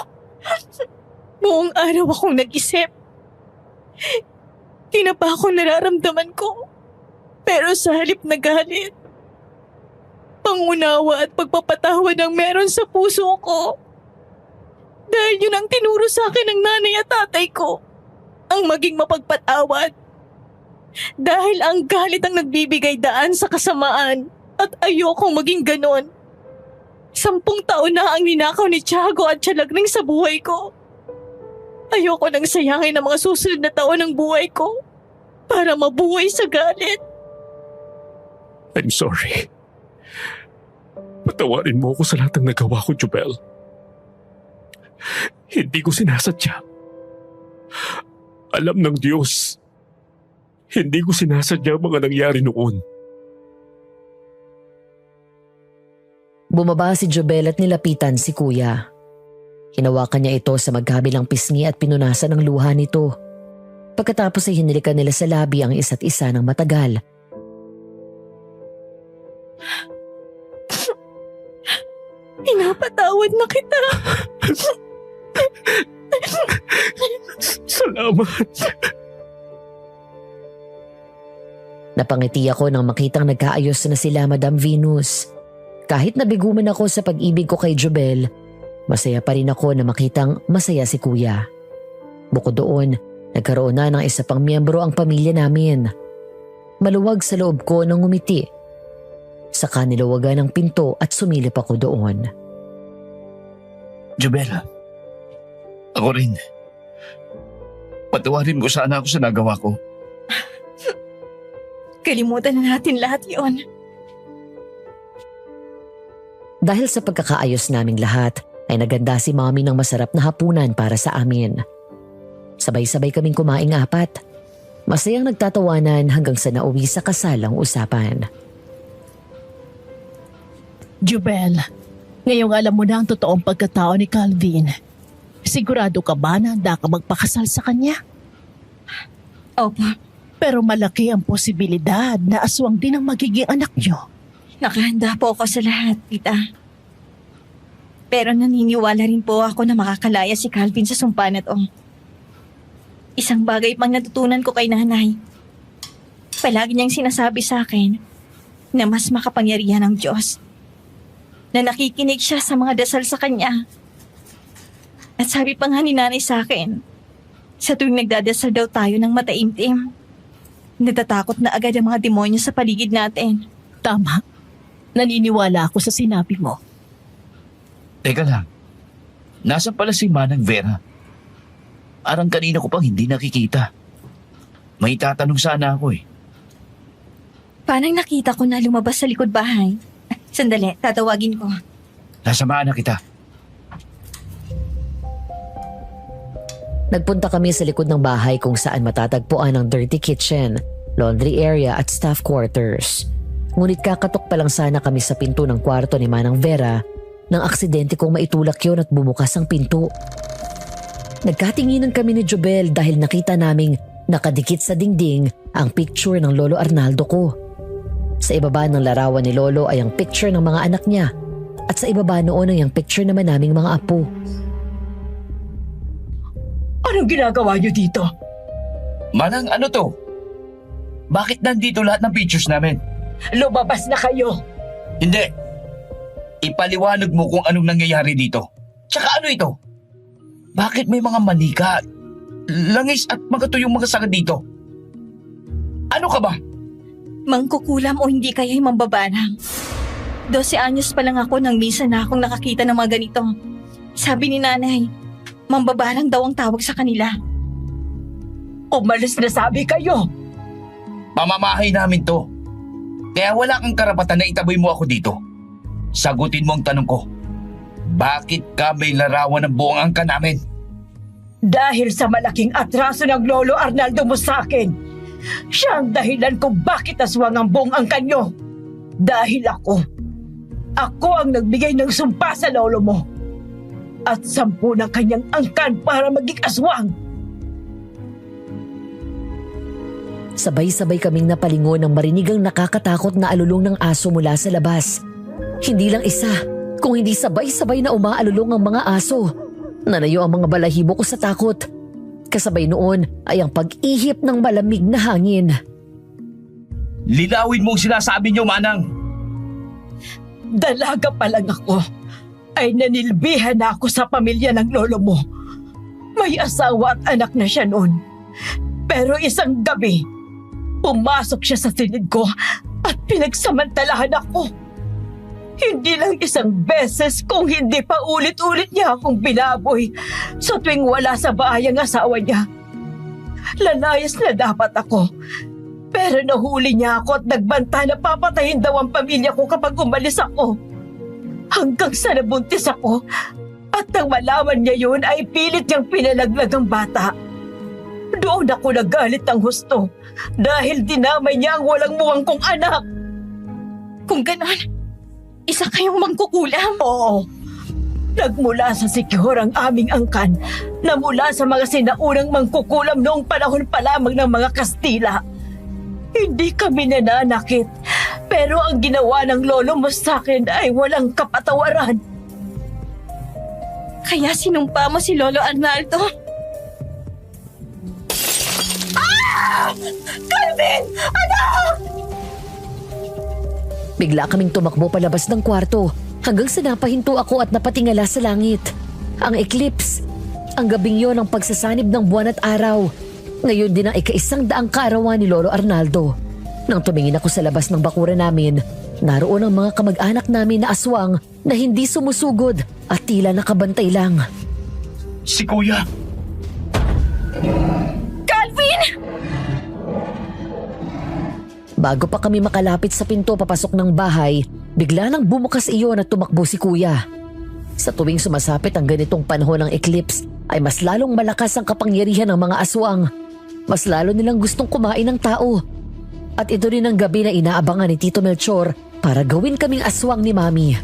Buong araw akong nag-isip. Tinapa ko nararamdaman ko. Pero sa halip na galit, pangunawa at pagpapatawad ang meron sa puso ko. Dahil yun ang tinuro sa akin ng nanay at tatay ko. Ang maging mapagpatawad. Dahil ang galit ang nagbibigay daan sa kasamaan at ayokong maging ganon. 10 taon na ang ninakaw ni Tiago at Chalagring sa buhay ko. Ayoko nang sayangin ang mga susunod na taon ng buhay ko para mabuhay sa galit. I'm sorry. Patawarin mo ako sa lahat ng nagawa ko, Jobel. Hindi ko sinasadya. Alam ng Diyos. Hindi ko sinasadya ang mga nangyari noon. Bumaba si Jobel at nilapitan si Kuya. Hinawakan niya ito sa magkabilang pisngi at pinunasan ng luha nito. Pagkatapos ay hinilikan nila sa labi ang isa't isa ng matagal. Pinapatawad na kita. Salamat. Napangiti ako nang makitang nagkaayos na sila, Madam Venus. Kahit nabigo man ako sa pag-ibig ko kay Jobel, masaya pa rin ako na makitang masaya si Kuya. Bukod doon, nagkaroon na ng isa pang miyembro ang pamilya namin. Maluwag sa loob ko nang ngumiti. Saka niluwagan ang pinto at sumilip ako doon. Jobel, ako rin. Patawarin mo sana ako sa nagawa ko. Kalimutan na natin lahat yon. Dahil sa pagkakaayos naming lahat, ay naganda si Mommy ng masarap na hapunan para sa amin. Sabay-sabay kaming kumaing 4. Masayang nagtatawanan hanggang sa nauwi sa kasalang usapan. Jobel, ngayong alam mo na ang totoong pagkatao ni Calvin. Sigurado ka ba na handa ka magpakasal sa kanya? Opo, Pero malaki ang posibilidad na aswang din ang magiging anak niyo. nakahanda po ako sa lahat, tita. Pero naniniwala rin po ako na makakalaya si Calvin sa sumpa na to. Isang bagay pang natutunan ko kay nanay. Palagi niyang sinasabi sa akin na mas makapangyarihan ang Diyos. Na nakikinig siya sa mga dasal sa kanya. At sabi pa nga ni nanay sa akin, sa tuwing nagdadasal daw tayo ng mataimtim, natatakot na agad ang mga demonyo sa paligid natin. Tama. Naniniwala ako sa sinabi mo. Teka lang, nasaan pala si Manang Vera? Arang kanina ko pang hindi nakikita. May tatanong sana ako eh. Parang nakita ko na lumabas sa likod bahay. Sandali, tatawagin ko. Nasamahan na kita. Nagpunta kami sa likod ng bahay kung saan matatagpuan ang dirty kitchen, laundry area at staff quarters. Ngunit kakatok pa lang sana kami sa pinto ng kwarto ni Manang Vera nang aksidente kong maitulak yon at bumukas ang pinto. Nagkatinginan kami ni Jobel dahil nakita naming nakadikit sa dingding ang picture ng Lolo Arnaldo ko. Sa ibaba ng larawan ni Lolo ay ang picture ng mga anak niya at sa ibaba noon ay ang picture naman naming mga apo. Anong ginagawa niyo dito? Manang, ano to? Bakit nandito lahat ng pictures namin? Lumabas na kayo! Hindi. Ipaliwanag mo kung anong nangyayari dito. Tsaka ano ito? Bakit may mga manika, langis at mga tuyong mga sanga dito? Ano ka ba? Mangkukulam o hindi kaya'y mambabarang. 12 anyos pa lang ako nang minsan na akong nakakita ng mga ganito. Sabi ni nanay, mambabarang daw ang tawag sa kanila. Umalis na sabi kayo! Pamamahay namin to. Kaya wala kang karapatan na itaboy mo ako dito. Sagutin mo ang tanong ko. Bakit ka may larawan ng buong angka namin? Dahil sa malaking atraso ng Lolo Arnaldo mo sa akin, siya ang dahilan kung bakit aswang ang buong angkan nyo. Dahil ako ang nagbigay ng sumpa sa lolo mo. At 10 na kanyang angkan para maging aswang. Sabay-sabay kaming napalingon ng marinig ang nakakatakot na alulong ng aso mula sa labas. Hindi lang isa, kung hindi sabay-sabay na umaalulong ang mga aso. Nanayo ang mga balahibo ko sa takot. Kasabay noon ay ang pag-ihip ng malamig na hangin. Linawin mo ang sinasabi niyo, Manang. Dalaga pa lang ako ay nanilbihan na ako sa pamilya ng lolo mo. May asawa at anak na siya noon. Pero isang gabi, pumasok siya sa silid ko at pinagsamantalahan ako. Hindi lang isang beses kung hindi pa ulit-ulit niya akong binaboy sa tuwing wala sa bahay ang asawa niya. Lalayas na dapat ako. Pero nahuli niya ako at nagbanta na papatayin daw ang pamilya ko kapag umalis ako. Hanggang sa nabuntis ako at nang malaman niya yun ay pilit niyang pinalaglag ang bata. Doon ako nagalit ng husto dahil dinamay niya ang walang muwang kong anak. Kung ganon, isa kayong mangkukulam. Oo. Nagmula sa Siquijor ang aming angkan na mula sa mga sinaunang mangkukulam noong panahon pa lamang ng mga Kastila. Hindi kami nananakit, pero ang ginawa ng lolo mo sa akin ay walang kapatawaran. Kaya sinumpa mo si Lolo Arnaldo? Calvin! Anak! Bigla kaming tumakbo palabas ng kwarto hanggang sa napahinto ako at napatingala sa langit. Ang eclipse. Ang gabing yon ang pagsasanib ng buwan at araw. Ngayon din ang ika-100 kaarawan ni Lolo Arnaldo. Nang tumingin ako sa labas ng bakuran namin, naroon ang mga kamag-anak namin na aswang na hindi sumusugod at tila nakabantay lang. Si Kuya. Calvin! Bago pa kami makalapit sa pinto papasok ng bahay, bigla nang bumukas iyon at tumakbo si Kuya. Sa tuwing sumasapit ang ganitong panahon ng eclipse, ay mas lalong malakas ang kapangyarihan ng mga aswang. Mas lalo nilang gustong kumain ng tao. At ito rin ang gabi na inaabangan ni Tito Melchor para gawin kaming aswang ni Mami.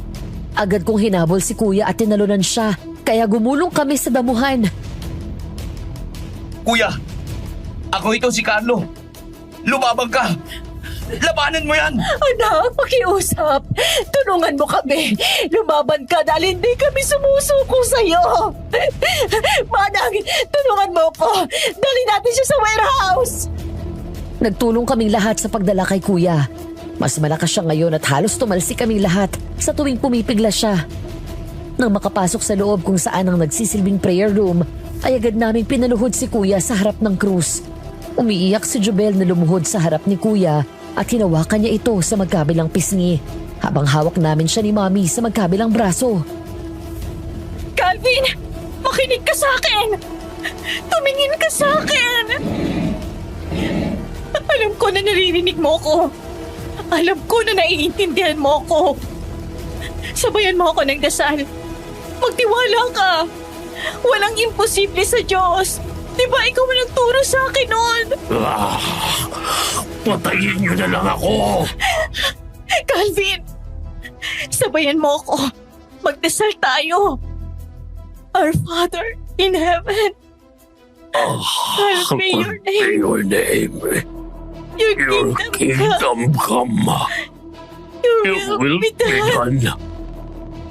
Agad kong hinabol si Kuya at tinalunan siya, kaya gumulong kami sa damuhan. Kuya, ako ito si Carlo. Lumabang ka. Labanan mo yan! Anak, pakiusap. Tulungan mo kami. Lumaban ka dahil hindi kami sumusuko sa'yo. Manang, tulungan mo ko. Dali natin siya sa warehouse. Nagtulong kaming lahat sa pagdala kay Kuya. Mas malakas siya ngayon at halos tumalsik kaming lahat sa tuwing pumipigla siya. Nang makapasok sa loob kung saan ang nagsisilbing prayer room, ay agad naming pinaluhod si Kuya sa harap ng krus. Umiiyak si Jobel na lumuhod sa harap ni Kuya at hinawakan niya ito sa magkabilang pisngi habang hawak namin siya ni Mami sa magkabilang braso. Calvin! Makinig ka sa akin! Tumingin ka sa akin! Alam ko na naririnig mo ko. Alam ko na naiintindihan mo ko. Sabayan mo ako ng dasal. Magtiwala ka. Walang imposible sa Diyos. Di ba ikaw ang nagturo sa akin noon? Patayin niyo na lang ako! Calvin, sabayan mo ako. Magdasal tayo. Our Father in heaven, hallowed be your name. Your name. Your Your kingdom come. kingdom come. Your will be done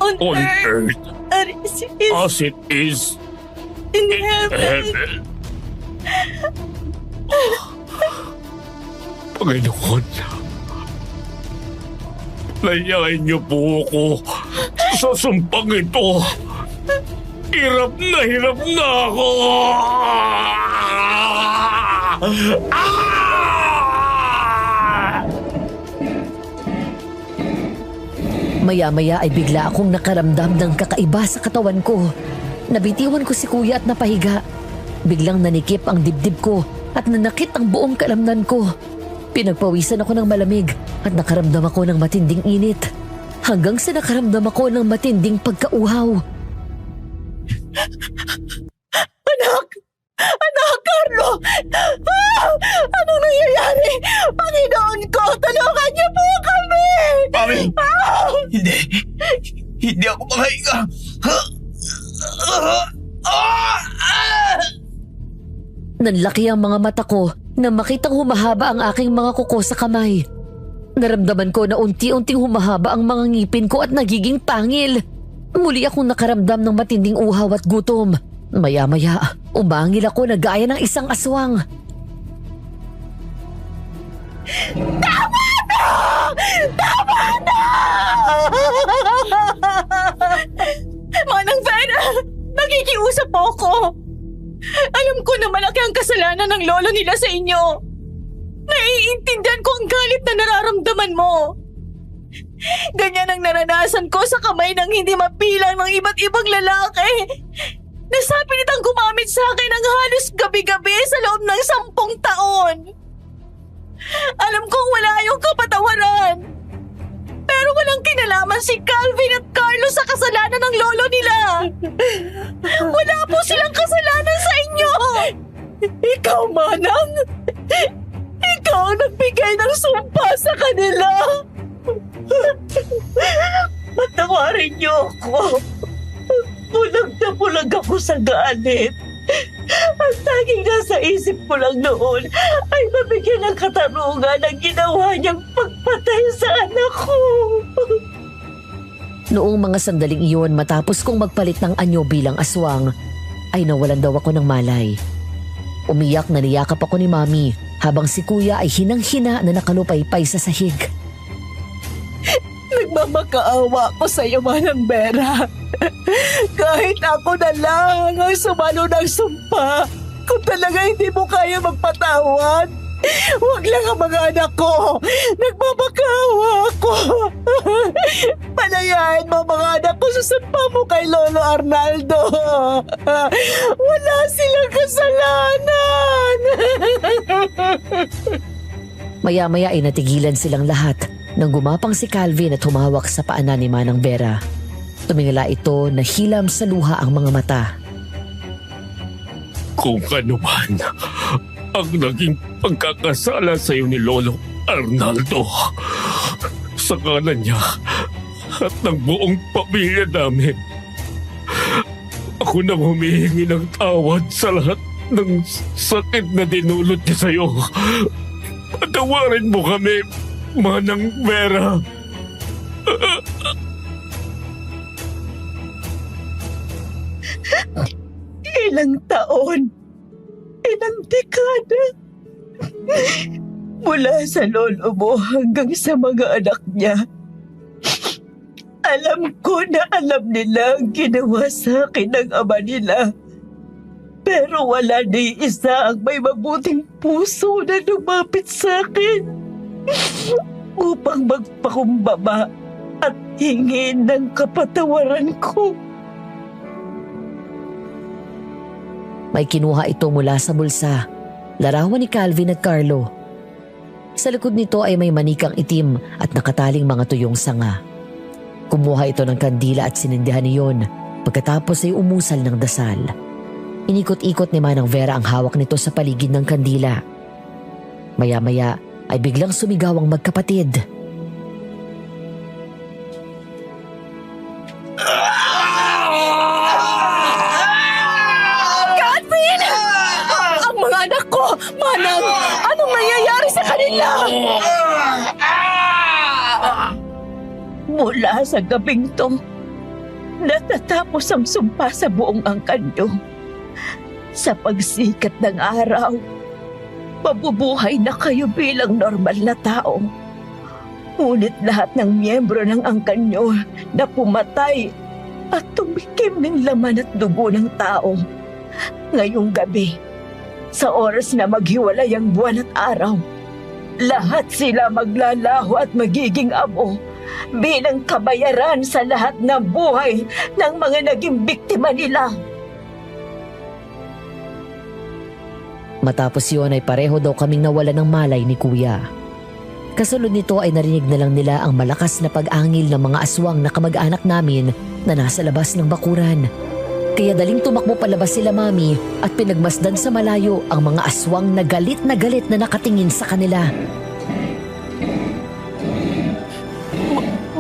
on on earth earth as it is as it is in in heaven. heaven. Panginoon, layain niyo po ako sa sumpang ito. Hirap na ako! Maya-maya ay bigla akong nakaramdam ng kakaiba sa katawan ko. Nabitiwan ko si kuya at napahiga. Biglang nanikip ang dibdib ko at nanakit ang buong kalamnan ko. Pinagpawisan ako ng malamig at nakaramdam ako ng matinding init. Hanggang sa nakaramdam ako ng matinding pagkauhaw. Anak, Carlo! Anong nangyayari? Panginoon ko, tulungan niyo po kami! Mami! Hindi ako makahinga. Nanlaki ang mga mata ko na makitang humahaba ang aking mga kuko sa kamay. Naramdaman ko na unti-unting humahaba ang mga ngipin ko at nagiging pangil. Muli akong nakaramdam ng matinding uhaw at gutom. Maya-maya, umangil ako na gaya ng isang aswang. Tama na! Manang Vera, nakikiusap po ako. Alam ko na malaki ang kasalanan ng lolo nila sa inyo. Naiintindihan ko ang galit na nararamdaman mo. Ganyan ang naranasan ko sa kamay ng hindi mapilang ng iba't ibang lalaki. Nasabi nitang gumamit sa akin ng halos gabi-gabi sa loob ng 10 taon. Alam kong wala yung kapatawaran. Pero walang kinalaman si Calvin at Carlo sa kasalanan ng lolo nila. Wala po silang kasalanan sa inyo. Ikaw, Manang. Ikaw ang nagbigay ng sumpa sa kanila. Patawarin niyo ako. Bulag na bulag ako sa galit. Ang tanging nasa isip ko lang noon ay mabigyan ng katarungan ang ginawa niyang pagpatay sa anak ko. Noong mga sandaling iyon matapos kong magpalit ng anyo bilang aswang, ay nawalan daw ako ng malay. Umiyak na niyakap ako ni Mami habang si Kuya ay hinang-hina na nakalupaypay sa sahig. Nagmamakaawa ko sa iyo, Manang Vera. Kahit ako na lang ang sumalo ng sumpa, kung talaga hindi mo kaya magpatawad, huwag lang ang mga anak ko. Nagmamakaawa ako. Palayain mo mga anak ko sa sumpa mo kay Lolo Arnaldo. Wala silang kasalanan. Maya-maya ay natigilan silang lahat nang gumapang si Calvin at humawak sa paanan ni Manang Vera. Tumingala ito na hilam sa luha ang mga mata. Kung ano man ang naging pagkakasala sa iyo ni Lolo Arnaldo, sa kanan niya at ng buong pamilya namin, ako na humihingi ng tawad sa lahat ng sakit na dinulot niya sa iyo. Patawarin mo kami, Manang Vera. Ilang taon, ilang dekada, mula sa lolo mo hanggang sa mga anak niya. Alam ko na alam nila ang ginawa sa akin ng ama nila. Pero wala ni isa ang may mabuting puso na lumapit sa akin upang magpakumbaba at hingin ng kapatawaran ko. May kinuha ito mula sa bulsa. Larawan ni Calvin at Carlo. Sa likod nito ay may manikang itim at nakataling mga tuyong sanga. Kumuha ito ng kandila at sinindihan iyon. Pagkatapos ay umusal ng dasal. Inikot-ikot ni Manang Vera ang hawak nito sa paligid ng kandila. Maya-maya ay biglang sumigaw ang magkapatid. Calvin! Ang mga anak ko! Manang, anong nangyayari sa kanila? Mula sa gabing to, natatapos ang sumpa sa buong angkanyo. Sa pagsikat ng araw, mabubuhay na kayo bilang normal na tao. Ngunit lahat ng miyembro ng angkanyo na pumatay at tumikim ng laman at dugo ng tao. Ngayong gabi, sa oras na maghiwalay ang buwan at araw, lahat sila maglalaho at magiging abo bilang kabayaran sa lahat ng buhay ng mga naging biktima nila. Matapos yun ay pareho daw kaming nawala ng malay ni Kuya. Kasunod nito ay narinig na lang nila ang malakas na pag-angil ng mga aswang na kamag-anak namin na nasa labas ng bakuran. Kaya daling tumakbo palabas sila Mami at pinagmasdan sa malayo ang mga aswang na galit na nakatingin sa kanila.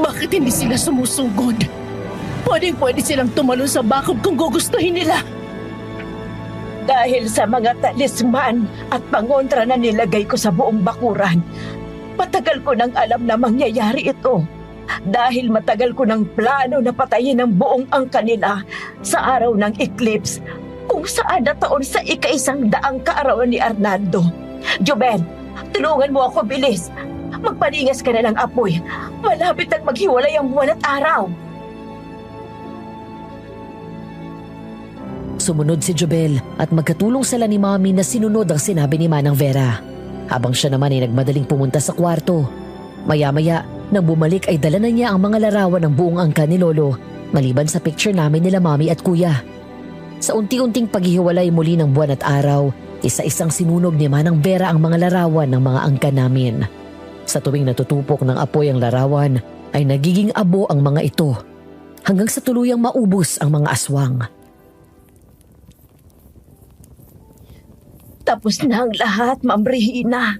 Bakit hindi sila sumusugod? Pwede silang tumalon sa bakod kung gugustuhin nila. Dahil sa mga talisman at pangontra na nilagay ko sa buong bakuran, matagal ko nang alam na mangyayari ito. Dahil matagal ko nang plano na patayin ang buong angka nila sa araw ng eclipse kung saan na taon sa ika-100 kaarawan ni Arnaldo. Jobel, tulungan mo ako, bilis. Magpalingas ka na ng apoy. Malapit nang maghiwalay ang buwan at araw. Sumunod si Jobel at magkatulong sila ni Mami na sinunod ang sinabi ni Manang Vera. Habang siya naman ay nagmadaling pumunta sa kwarto. Maya-maya, nang bumalik ay dala na niya ang mga larawan ng buong angka ni Lolo, maliban sa picture namin nila Mami at Kuya. Sa unti-unting paghihiwalay muli ng buwan at araw, isa-isang sinunog ni Manang Vera ang mga larawan ng mga angka namin. Sa tuwing natutupok ng apoy ang larawan, ay nagiging abo ang mga ito, hanggang sa tuluyang maubos ang mga aswang. Tapos na ang lahat, Ma'am Regina.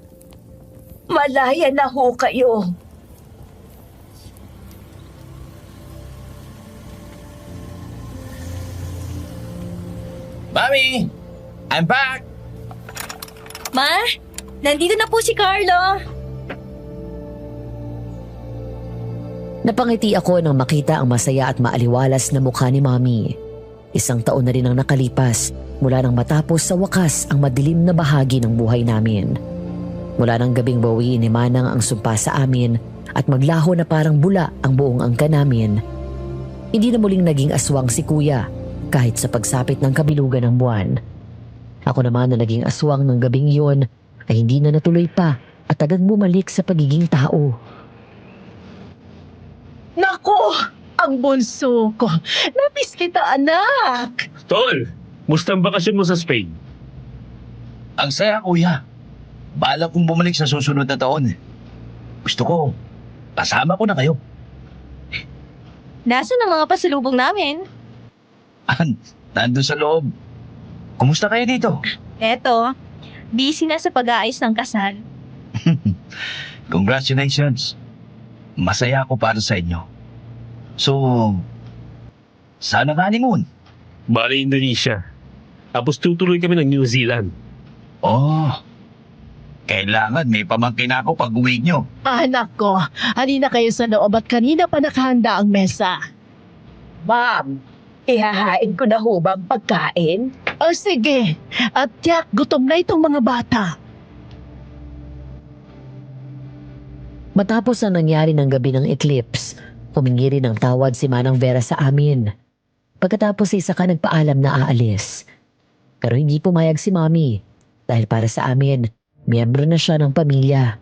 Malaya na ho kayo. Mami! I'm back! Ma, nandito na po si Carlo. Napangiti ako nang makita ang masaya at maaliwalas na mukha ni Mami. 1 taon na rin ang nakalipas mula nang matapos sa wakas ang madilim na bahagi ng buhay namin. Mula nang gabing bawiin ni Manang ang sumpa sa amin at maglaho na parang bula ang buong angka namin. Hindi na muling naging aswang si Kuya kahit sa pagsapit ng kabilugan ng buwan. Ako naman na naging aswang ng gabing yun ay hindi na natuloy pa at agad bumalik sa pagiging tao. Nako! Ang bunso ko. Nabis kita, anak. Tol, musta ang bakasyon mo sa Spain? Ang saya, Kuya. Bala kong bumalik sa susunod na taon. Gusto ko, kasama ko na kayo. Nasaan ang mga pasalubong namin? Nandun sa loob. Kumusta kayo dito? Eto, busy na sa pag-aayos ng kasal. Congratulations. Masaya ako para sa inyo. So, sana ka honeymoon? Bali Indonesia. Tapos tutuloy kami ng New Zealand. Oh, kailangan may pamangkin ako pag uwi nyo. Anak ko, halina kayo sa loob at kanina pa nakahanda ang mesa. Ma'am, ihahain ko na ho ba ang pagkain? O sige, at tiyak gutom na itong mga bata. Matapos ang nangyari ng gabi ng eclipse, humingi rin ng tawad si Manang Vera sa amin. Pagkatapos isa ka nagpaalam na aalis. Pero hindi pumayag si Mami dahil para sa amin, miyembro na siya ng pamilya.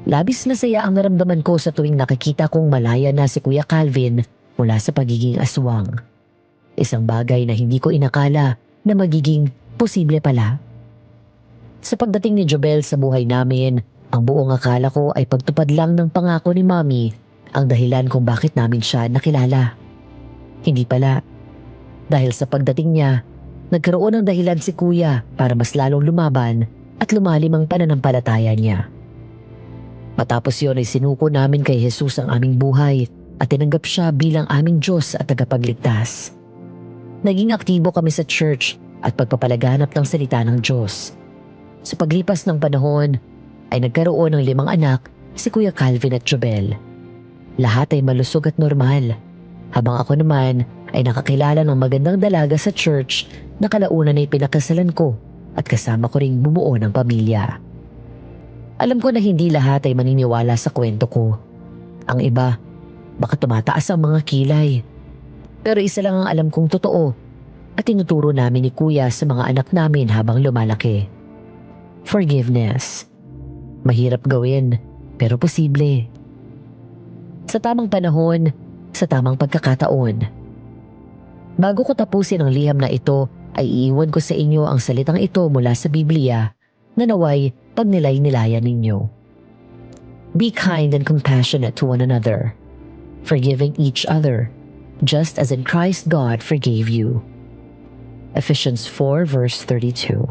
Labis na saya ang naramdaman ko sa tuwing nakikita kong malaya na si Kuya Calvin mula sa pagiging aswang. Isang bagay na hindi ko inakala na magiging posible pala. Sa pagdating ni Jobel sa buhay namin, ang buong akala ko ay pagtupad lang ng pangako ni Mami ang dahilan kung bakit namin siya nakilala. Hindi pala. Dahil sa pagdating niya, Nagkaroon ng dahilan si kuya para mas lalong lumaban at lumalim ang pananampalataya niya. Matapos yun ay sinuko namin kay Jesus ang aming buhay at tinanggap siya bilang aming Diyos at tagapagligtas. Naging aktibo kami sa church at pagpapalaganap ng salita ng Diyos. Sa paglipas ng panahon ay nagkaroon ng 5 anak si Kuya Calvin at Jobel. Lahat ay malusog at normal, habang ako naman ay nakakilala ng magandang dalaga sa church na kalaunan ay pinakasalan ko at kasama ko ring bumuo ng pamilya. Alam ko na hindi lahat ay maniniwala sa kwento ko. Ang iba, baka tumataas ang mga kilay. Pero isa lang ang alam kong totoo at tinuturo namin ni Kuya sa mga anak namin habang lumalaki. Forgiveness. Mahirap gawin, pero posible. Sa tamang panahon, sa tamang pagkakataon. Bago ko tapusin ang liham na ito, ay iiwan ko sa inyo ang salitang ito mula sa Biblia na naway pagnilay-nilayan ninyo. Be kind and compassionate to one another, forgiving each other, just as in Christ God forgave you. Ephesians 4 verse 32.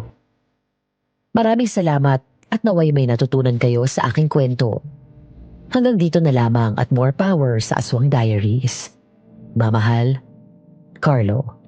Maraming salamat at naway may natutunan kayo sa aking kwento. Hanggang dito na lamang at more power sa Aswang Diaries. Mamahal, Carlo.